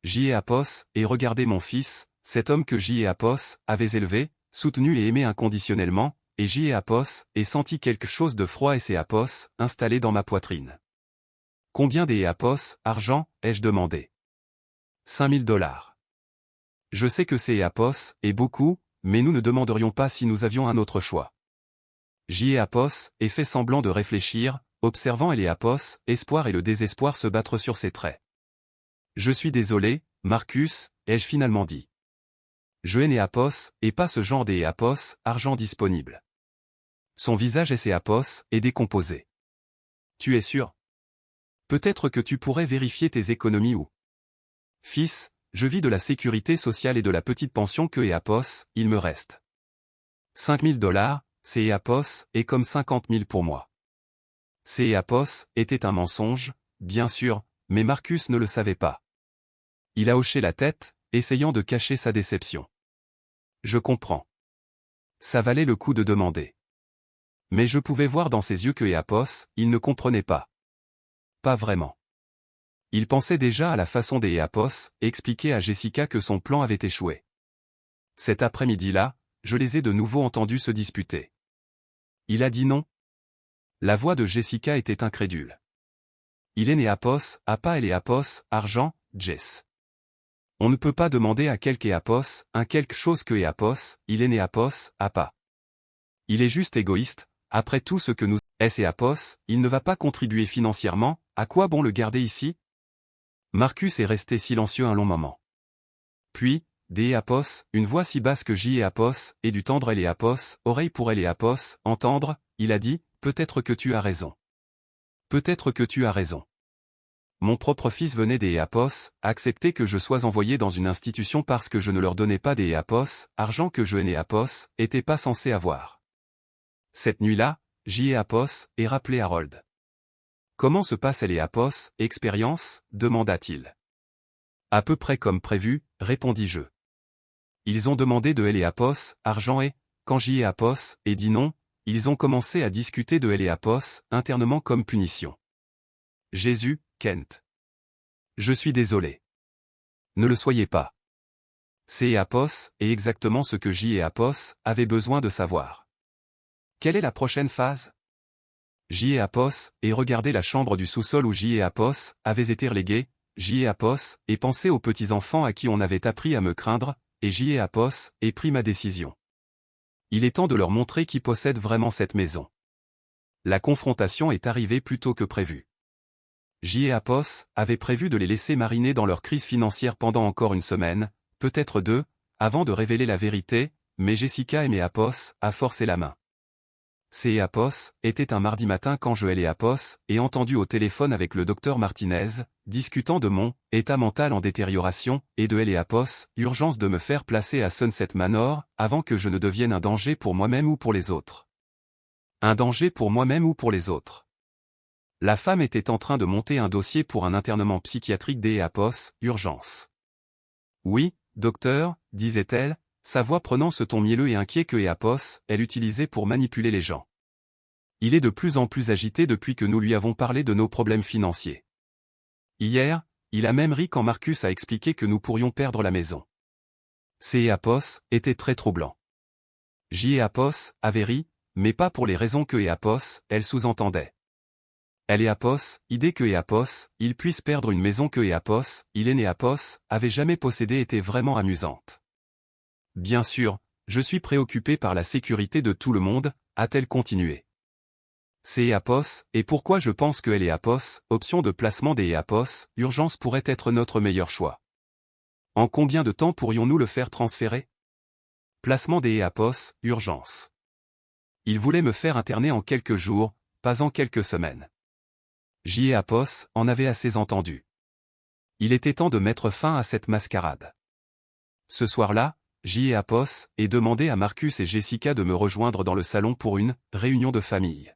EAPOS, et regardez mon fils, cet homme que EAPOS avait élevé, soutenu et aimé inconditionnellement, et EAPOS, et senti quelque chose de froid et EAPOS, installé dans ma poitrine. Combien d'EAPOS, argent, ai-je demandé? $5 000. Je sais que c'est EAPOS, et beaucoup, mais nous ne demanderions pas si nous avions un autre choix. EAPOS, et fait semblant de réfléchir, observant EAPOS, espoir et le désespoir se battre sur ses traits. Je suis désolé, Marcus, ai-je finalement dit. Je EAPOS, et pas ce genre d'EAPOS, argent disponible. Son visage EAPOS est décomposé. Tu es sûr? Peut-être que tu pourrais vérifier tes économies ou. Fils, je vis de la sécurité sociale et de la petite pension que EAPOS, il me reste. $5 000, c'est EAPOS, et comme 50 000 pour moi. C'est EAPOS, était un mensonge, bien sûr, mais Marcus ne le savait pas. Il a hoché la tête, essayant de cacher sa déception. Je comprends. Ça valait le coup de demander. Mais je pouvais voir dans ses yeux que EAPOS, il ne comprenait pas. Pas vraiment. Il pensait déjà à la façon des EAPOS, et expliquait à Jessica que son plan avait échoué. Cet après-midi-là, je les ai de nouveau entendus se disputer. Il a dit non. La voix de Jessica était incrédule. Il est EAPOS, a pas EAPOS, argent, Jess. On ne peut pas demander à quelque EAPOS, un quelque chose que EAPOS, il est EAPOS, a pas. Il est juste égoïste, après tout ce que nous... S et Apos, il ne va pas contribuer financièrement, à quoi bon le garder ici? Marcus est resté silencieux un long moment. Puis, D et Apos, une voix si basse que J et Apos, et du tendre L et Apos, oreille pour L et Apos, entendre, il a dit, peut-être que tu as raison. Peut-être que tu as raison. Mon propre fils venait des Apos, accepter que je sois envoyé dans une institution parce que je ne leur donnais pas des Apos, argent que je et Apos, était pas censé avoir. Cette nuit-là, J et Apos, et rappelé Harold. Comment se passe les Apos, expérience, demanda-t-il. À peu près comme prévu, répondis-je. Ils ont demandé de L et Apos, argent et, quand J et Apos, et dit non, ils ont commencé à discuter de L et Apos, internement comme punition. Jésus, Kent. Je suis désolé. Ne le soyez pas. C et Apos, est exactement ce que J et Apos, avaient besoin de savoir. Quelle est la prochaine phase? J et Apos, et regardez la chambre du sous-sol où J et Apos, avaient été relégués, J et Apos, et pensé aux petits-enfants à qui on avait appris à me craindre, et J et Apos, et pris ma décision. Il est temps de leur montrer qui possède vraiment cette maison. La confrontation est arrivée plus tôt que prévu. J et Apos, avaient prévu de les laisser mariner dans leur crise financière pendant encore une semaine, peut-être deux, avant de révéler la vérité, mais Jessica aimait Apos, a forcé la main. C et Apos, était un mardi matin quand je et Apos, ai entendu au téléphone avec le docteur Martinez, discutant de mon état mental en détérioration, et de L et Apos, urgence de me faire placer à Sunset Manor, avant que je ne devienne un danger pour moi-même ou pour les autres. Un danger pour moi-même ou pour les autres. La femme était en train de monter un dossier pour un internement psychiatrique des Apos, urgence. Oui, docteur, disait-elle, sa voix prenant ce ton mielleux et inquiet que Apos, elle utilisait pour manipuler les gens. Il est de plus en plus agité depuis que nous lui avons parlé de nos problèmes financiers. Hier, il a même ri quand Marcus a expliqué que nous pourrions perdre la maison. C et Apos, était très troublant. J et Apos, avait ri, mais pas pour les raisons que Apos, elle sous-entendait. Elle et Apos, idée que Apos, il puisse perdre une maison que Apos, il et Apos, avait jamais possédé était vraiment amusante. Bien sûr, je suis préoccupé par la sécurité de tout le monde, a-t-elle continué. C et Apos, et pourquoi je pense que L et Apos, option de placement des Apos, urgence pourrait être notre meilleur choix. En combien de temps pourrions-nous le faire transférer? Placement des Apos, urgence. Il voulait me faire interner en quelques jours, pas en quelques semaines. J et Apos, en avait assez entendu. Il était temps de mettre fin à cette mascarade. Ce soir-là, J et Apos, et demandé à Marcus et Jessica de me rejoindre dans le salon pour une réunion de famille.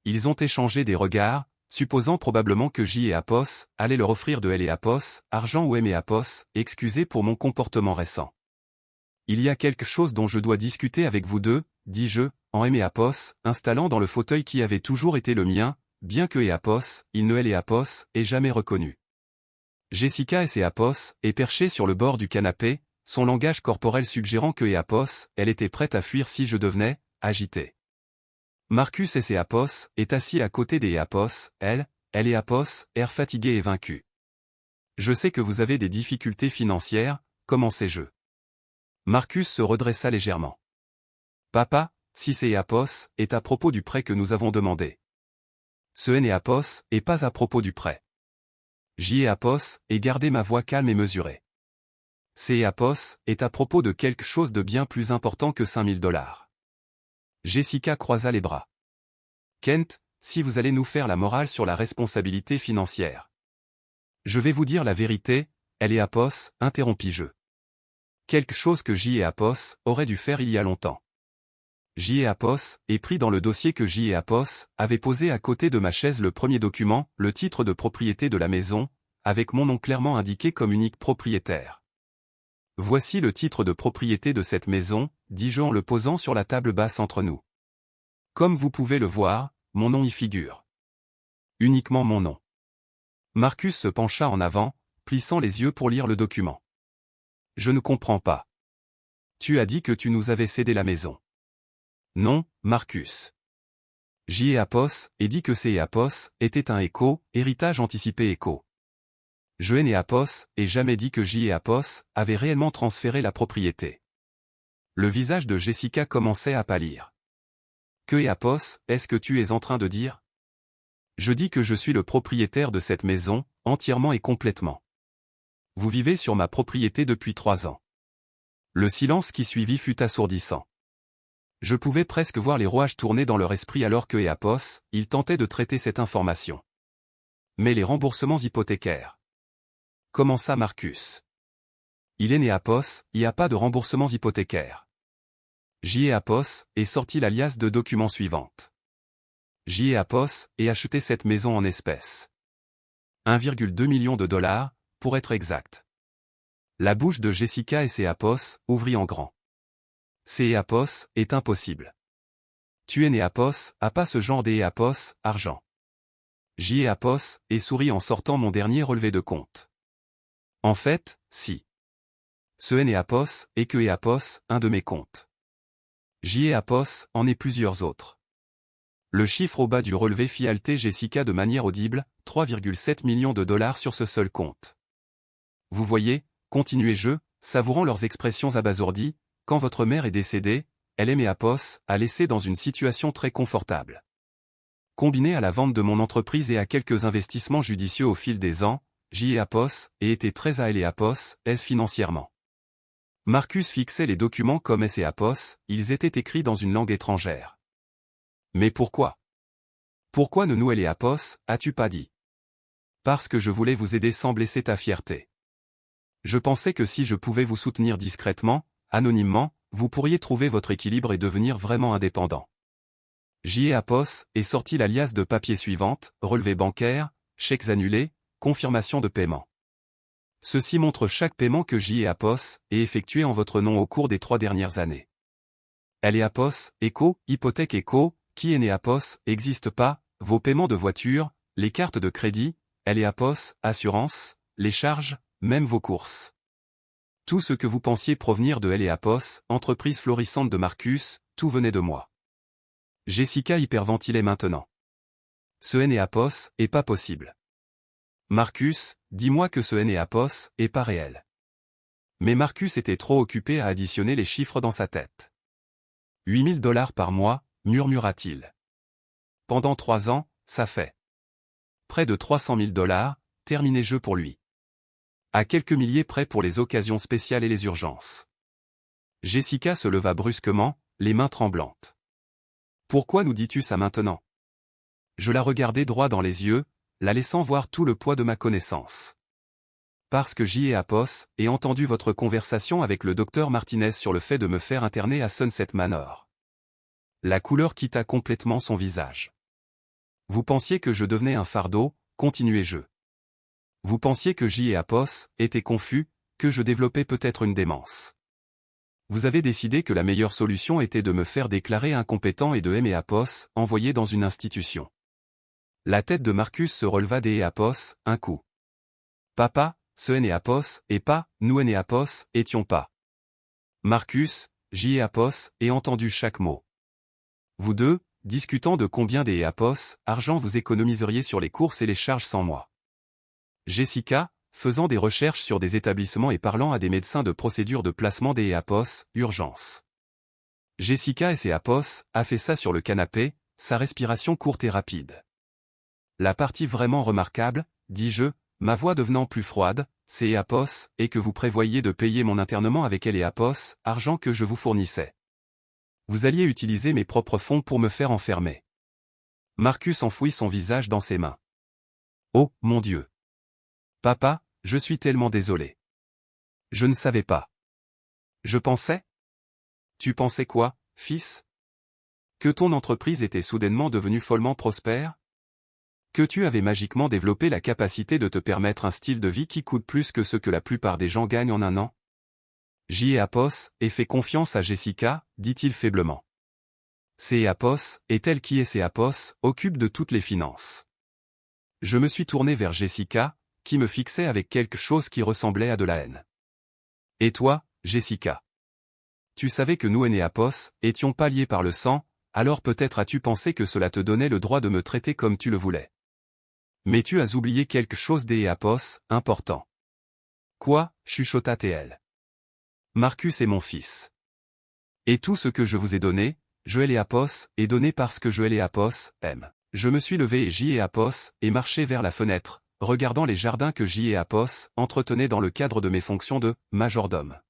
Ils ont échangé des regards, supposant probablement que J et Apos allaient leur offrir de L et Apos, argent ou M et Apos, excusez pour mon comportement récent. Il y a quelque chose dont je dois discuter avec vous deux, dis-je, en M et Apos, installant dans le fauteuil qui avait toujours été le mien, bien que Apos, il ne L et Apos, ait jamais reconnu. Jessica et Apos, est perchée sur le bord du canapé, son langage corporel suggérant que Apos, elle était prête à fuir si je devenais agité. Marcus et Apos, est assis à côté des Apos, elle et Apos, air fatigué et vaincu. Je sais que vous avez des difficultés financières, commençai-je. Marcus se redressa légèrement. Papa, si c'est Apos, est à propos du prêt que nous avons demandé. Ce et Apos, est pas à propos du prêt. J et Apos, et gardez ma voix calme et mesurée. C et Apos, est à propos de quelque chose de bien plus important que $5000. Jessica croisa les bras. Kent, si vous allez nous faire la morale sur la responsabilité financière. Je vais vous dire la vérité, elle et Apos, interrompis-je. Quelque chose que J et Apos, auraient dû faire il y a longtemps. J et Apos, est pris dans le dossier que J et Apos, avaient posé à côté de ma chaise le premier document, le titre de propriété de la maison, avec mon nom clairement indiqué comme unique propriétaire. Voici le titre de propriété de cette maison, dis-je en le posant sur la table basse entre nous. Comme vous pouvez le voir, mon nom y figure. Uniquement mon nom. Marcus se pencha en avant, plissant les yeux pour lire le document. Je ne comprends pas. Tu as dit que tu nous avais cédé la maison. Non, Marcus. J et Apos, et dit que C et Apos, était un écho, héritage anticipé écho. Je et Apos, et jamais dit que J et Apos, avaient réellement transféré la propriété. Le visage de Jessica commençait à pâlir. Que Apos, est-ce que tu es en train de dire? Je dis que je suis le propriétaire de cette maison, entièrement et complètement. Vous vivez sur ma propriété depuis 3 ans. Le silence qui suivit fut assourdissant. Je pouvais presque voir les rouages tourner dans leur esprit alors que Apos, il tentait de traiter cette information. Mais les remboursements hypothécaires. Commença Marcus. Il est né Apos, il n'y a pas de remboursement hypothécaire. J.E. Apos, et sortit la liasse de documents suivante. J.E. Apos, et acheté cette maison en espèces. 1,2 million de dollars, pour être exact. La bouche de Jessica et ses Apos ouvrit en grand. C'est Apos, est impossible. Tu es né Apos, a pas ce genre des Apos, argent. J.E. Apos, et sourit en sortant mon dernier relevé de compte. En fait, si. Ce est né Apos, et que est Apos, un de mes comptes. J.E. Apos, en est plusieurs autres. Le chiffre au bas du relevé fit halter Jessica de manière audible, 3,7 millions de dollars sur ce seul compte. Vous voyez, continuai-je, savourant leurs expressions abasourdies, quand votre mère est décédée, elle aimait Apos, a laissé dans une situation très confortable. Combiné à la vente de mon entreprise et à quelques investissements judicieux au fil des ans, J.E. Apos, et était très à elle et Apos, est-ce financièrement. Marcus fixait les documents comme S et Apos, ils étaient écrits dans une langue étrangère. Mais pourquoi? Pourquoi ne nous et Apos, as-tu pas dit? Parce que je voulais vous aider sans blesser ta fierté. Je pensais que si je pouvais vous soutenir discrètement, anonymement, vous pourriez trouver votre équilibre et devenir vraiment indépendant. J.E. Apos, et sortit la liasse de papier suivante, relevé bancaire, chèques annulés, confirmation de paiement. Ceci montre chaque paiement que J.E. Apos ait effectué en votre nom au cours des 3 dernières années. Elle est Apos, Eco, hypothèque Eco, qui est né Apos, existe pas, vos paiements de voiture, les cartes de crédit, elle est Apos, assurance, les charges, même vos courses. Tout ce que vous pensiez provenir de elle et Apos, entreprise florissante de Marcus, tout venait de moi. Jessica hyperventilait maintenant. Ce N et Apos est pas possible. Marcus, dis-moi que ce N et Apos est pas réel. Mais Marcus était trop occupé à additionner les chiffres dans sa tête. 8 000 $ par mois, murmura-t-il. Pendant 3 ans, ça fait. Près de 300 000 $, terminez-je pour lui. À quelques milliers près pour les occasions spéciales et les urgences. Jessica se leva brusquement, les mains tremblantes. Pourquoi nous dis-tu ça maintenant? Je la regardai droit dans les yeux, la laissant voir tout le poids de ma connaissance. Parce que J.E. Apos ai entendu votre conversation avec le docteur Martinez sur le fait de me faire interner à Sunset Manor. La couleur quitta complètement son visage. Vous pensiez que je devenais un fardeau, continuai-je. Vous pensiez que J.E. Apos était confus, que je développais peut-être une démence. Vous avez décidé que la meilleure solution était de me faire déclarer incompétent et de M. Apos envoyé dans une institution. La tête de Marcus se releva des Apos, un coup. Papa, ce N. Apos, et pas, nous N. Apos, étions pas. Marcus, J. Apos, ai entendu chaque mot. Vous deux, discutant de combien des Apos, argent vous économiseriez sur les courses et les charges sans moi. Jessica, faisant des recherches sur des établissements et parlant à des médecins de procédure de placement des Apos, urgence. Jessica et ses Apos a fait ça sur le canapé, sa respiration courte et rapide. La partie vraiment remarquable, dis-je, ma voix devenant plus froide, c'est Apos, et que vous prévoyiez de payer mon internement avec elle et Apos, argent que je vous fournissais. Vous alliez utiliser mes propres fonds pour me faire enfermer. Marcus enfouit son visage dans ses mains. Oh, mon Dieu. Papa, je suis tellement désolé. Je ne savais pas. Je pensais? Tu pensais quoi, fils? Que ton entreprise était soudainement devenue follement prospère? Que tu avais magiquement développé la capacité de te permettre un style de vie qui coûte plus que ce que la plupart des gens gagnent en un an? J.E. Apos, et fait confiance à Jessica, dit-il faiblement. C'est Apos, et tel qui est c'est Apos, occupe de toutes les finances. Je me suis tourné vers Jessica, qui me fixait avec quelque chose qui ressemblait à de la haine. Et toi, Jessica? Tu savais que nous et Apos étions pas liés par le sang, alors peut-être as-tu pensé que cela te donnait le droit de me traiter comme tu le voulais. Mais tu as oublié quelque chose des Apos, important. Quoi, chuchota-t-elle. Marcus est mon fils. Et tout ce que je vous ai donné, je et Apos, et donné parce que je et Apos, aime. Je me suis levé et et Apos, et marché vers la fenêtre, regardant les jardins que et Apos entretenaient dans le cadre de mes fonctions de majordome.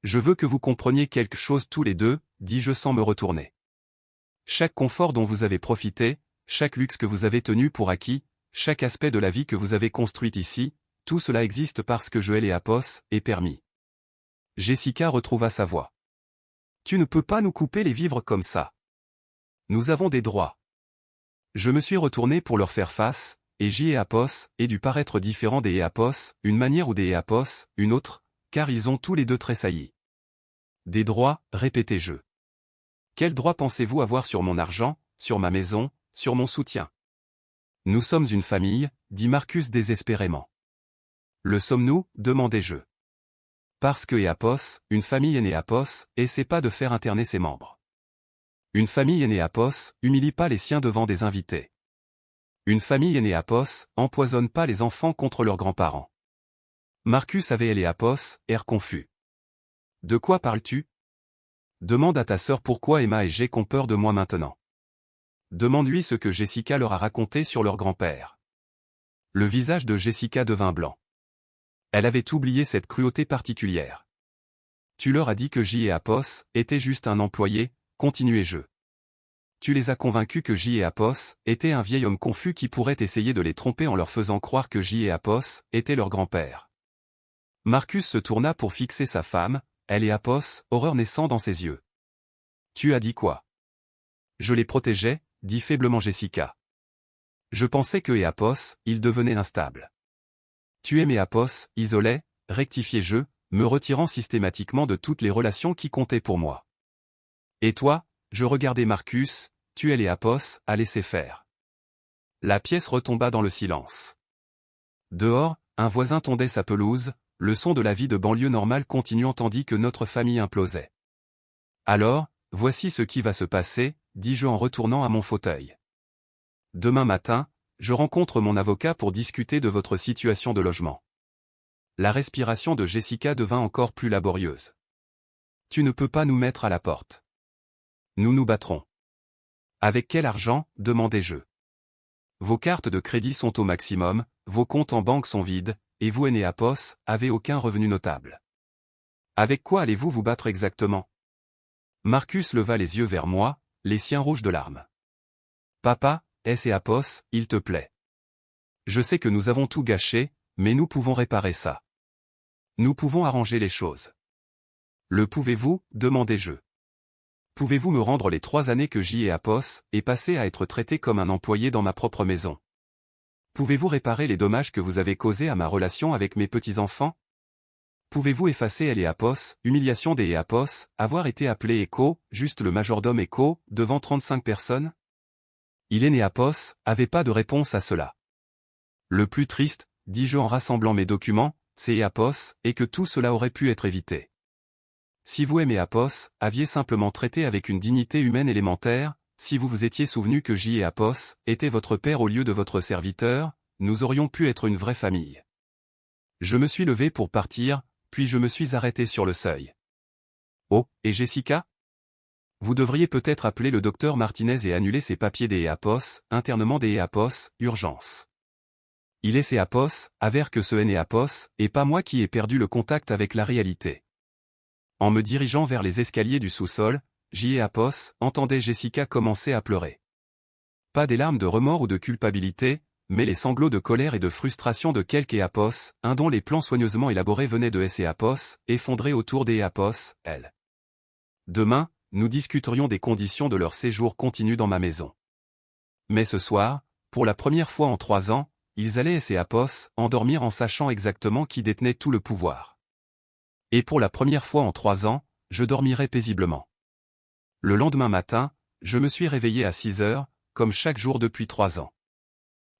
Je veux que vous compreniez quelque chose tous les deux, dis-je sans me retourner. Chaque confort dont vous avez profité, chaque luxe que vous avez tenu pour acquis, chaque aspect de la vie que vous avez construite ici, tout cela existe parce que je et Apos est permis. Jessica retrouva sa voix. Tu ne peux pas nous couper les vivres comme ça. Nous avons des droits. Je me suis retourné pour leur faire face, et et Apos, et dû paraître différent des Apos, une manière ou des Apos, une autre, car ils ont tous les deux tressailli. Des droits, répétai-je. Quels droits pensez-vous avoir sur mon argent, sur ma maison, sur mon soutien? Nous sommes une famille, dit Marcus désespérément. Le sommes-nous, demandai-je. Parce que Apos, une famille est née Apos, essaie pas de faire interner ses membres. Une famille est née Apos, humilie pas les siens devant des invités. Une famille est née Apos, empoisonne pas les enfants contre leurs grands-parents. Marcus avait les Apos, air confus. De quoi parles-tu? Demande à ta sœur pourquoi Emma et Jake ont peur de moi maintenant. Demande-lui ce que Jessica leur a raconté sur leur grand-père. Le visage de Jessica devint blanc. Elle avait oublié cette cruauté particulière. Tu leur as dit que et Apos était juste un employé, continuai-je. Tu les as convaincus que et Apos était un vieil homme confus qui pourrait essayer de les tromper en leur faisant croire que et Apos était leur grand-père. Marcus se tourna pour fixer sa femme, elle et Apos, horreur naissant dans ses yeux. Tu as dit quoi? Je les protégeais, dit faiblement Jessica. Je pensais que Apos, il devenait instable. Tu aimais Apos, isolé, rectifiai-je, me retirant systématiquement de toutes les relations qui comptaient pour moi. Et toi, je regardais Marcus, tu et Apos, à laisser faire. La pièce retomba dans le silence. Dehors, un voisin tondait sa pelouse, le son de la vie de banlieue normale continuant tandis que notre famille implosait. Alors, voici ce qui va se passer, dis-je en retournant à mon fauteuil. Demain matin, je rencontre mon avocat pour discuter de votre situation de logement. La respiration de Jessica devint encore plus laborieuse. Tu ne peux pas nous mettre à la porte. Nous nous battrons. Avec quel argent, demandai-je. Vos cartes de crédit sont au maximum, vos comptes en banque sont vides, et vous et Apos, avez aucun revenu notable. Avec quoi allez-vous vous battre exactement? Marcus leva les yeux vers moi, les siens rouges de larmes. Papa, et Apos, il te plaît. Je sais que nous avons tout gâché, mais nous pouvons réparer ça. Nous pouvons arranger les choses. Le pouvez-vous, demandai-je. Pouvez-vous me rendre les 3 années que et Apos est passé à être traité comme un employé dans ma propre maison? Pouvez-vous réparer les dommages que vous avez causés à ma relation avec mes petits-enfants? Pouvez-vous effacer et Apos, humiliation des Apos, avoir été appelé Echo, juste le majordome Echo, devant 35 personnes? Il est né Apos, avait pas de réponse à cela. Le plus triste, dis-je en rassemblant mes documents, c'est Apos, et que tout cela aurait pu être évité. Si vous aimez Apos, aviez simplement traité avec une dignité humaine élémentaire, si vous vous étiez souvenu que et Apos était votre père au lieu de votre serviteur, nous aurions pu être une vraie famille. Je me suis levé pour partir, puis je me suis arrêté sur le seuil. Oh, et Jessica? Vous devriez peut-être appeler le docteur Martinez et annuler ces papiers des Apos, internement des Apos, urgence. Il est Apos, avère que ce est Apos, et pas moi qui ai perdu le contact avec la réalité. En me dirigeant vers les escaliers du sous-sol, et Apos entendait Jessica commencer à pleurer. Pas des larmes de remords ou de culpabilité, mais les sanglots de colère et de frustration de quelques Apos, un dont les plans soigneusement élaborés venaient de Apos, effondrés autour des Apos, elle. Demain, nous discuterions des conditions de leur séjour continu dans ma maison. Mais ce soir, pour la première fois en 3 ans, ils allaient Apos endormir en sachant exactement qui détenait tout le pouvoir. Et pour la première fois en 3 ans, je dormirai paisiblement. Le lendemain matin, je me suis réveillé à 6 heures, comme chaque jour depuis 3 ans.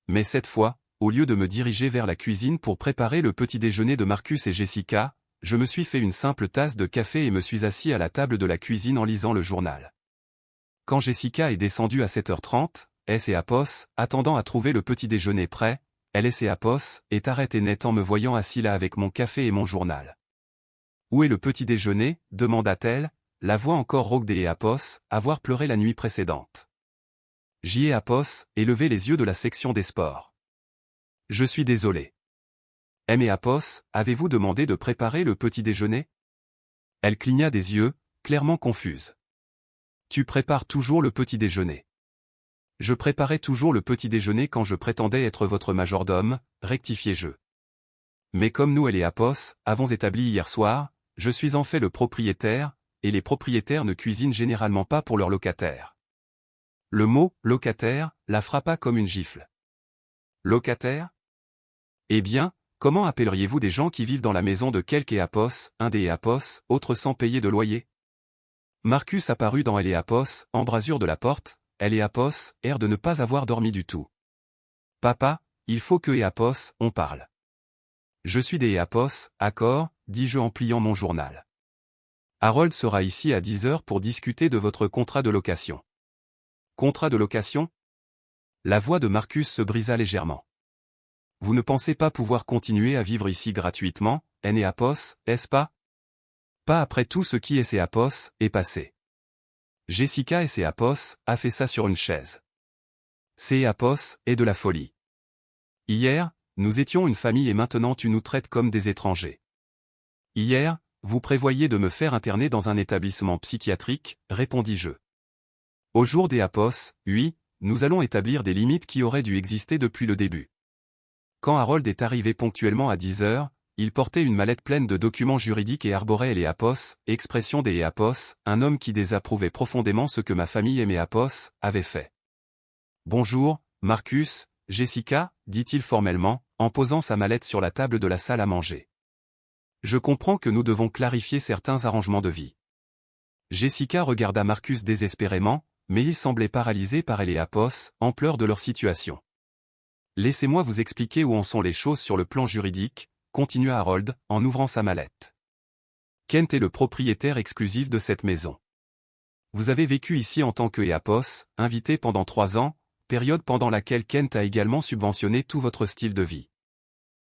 Mais cette fois, au lieu de me diriger vers la cuisine pour préparer le petit déjeuner de Marcus et Jessica, je me suis fait une simple tasse de café et me suis assis à la table de la cuisine en lisant le journal. Quand Jessica est descendue à 7h30, Apos, attendant à trouver le petit déjeuner prêt, elle Apos est arrêtée net en me voyant assis là avec mon café et mon journal. Où est le petit déjeuner, demanda-t-elle, la voix encore rauque d'Eapos, avoir pleuré la nuit précédente. J.Apos, et lever les yeux de la section des sports. Je suis désolé. Apos, avez-vous demandé de préparer le petit déjeuner? Elle cligna des yeux, clairement confuse. Tu prépares toujours le petit déjeuner. Je préparais toujours le petit déjeuner quand je prétendais être votre majordome, rectifiai-je. Mais comme nous Apos, avons établi hier soir, je suis en fait le propriétaire, et les propriétaires ne cuisinent généralement pas pour leurs locataires. Le mot « locataire » la frappa comme une gifle. Locataire? Eh bien, comment appelleriez-vous des gens qui vivent dans la maison de quelque Apos, un des Apos, autre sans payer de loyer? Marcus apparut dans Apos, embrasure de la porte, Apos, air de ne pas avoir dormi du tout. Papa, il faut que Apos, on parle. Je suis des Apos, accord, dis-je en pliant mon journal. Harold sera ici à 10 heures pour discuter de votre contrat de location. Contrat de location? La voix de Marcus se brisa légèrement. Vous ne pensez pas pouvoir continuer à vivre ici gratuitement, Apos, est-ce pas? Pas après tout ce qui Apos est passé. Jessica Apos a fait ça sur une chaise. Apos est de la folie. Hier, nous étions une famille et maintenant tu nous traites comme des étrangers. Hier, vous prévoyiez de me faire interner dans un établissement psychiatrique, répondis-je. Au jour des Apos, oui, nous allons établir des limites qui auraient dû exister depuis le début. Quand Harold est arrivé ponctuellement à 10 heures, il portait une mallette pleine de documents juridiques et arborait Apos, expression des Apos, un homme qui désapprouvait profondément ce que ma famille et Apos avaient fait. Bonjour, Marcus, Jessica, dit-il formellement, en posant sa mallette sur la table de la salle à manger. Je comprends que nous devons clarifier certains arrangements de vie. Jessica regarda Marcus désespérément, mais il semblait paralysé par Apos, en pleurs de leur situation. Laissez-moi vous expliquer où en sont les choses sur le plan juridique, continua Harold, en ouvrant sa mallette. Kent est le propriétaire exclusif de cette maison. Vous avez vécu ici en tant que Apos, invité pendant 3 ans, période pendant laquelle Kent a également subventionné tout votre style de vie.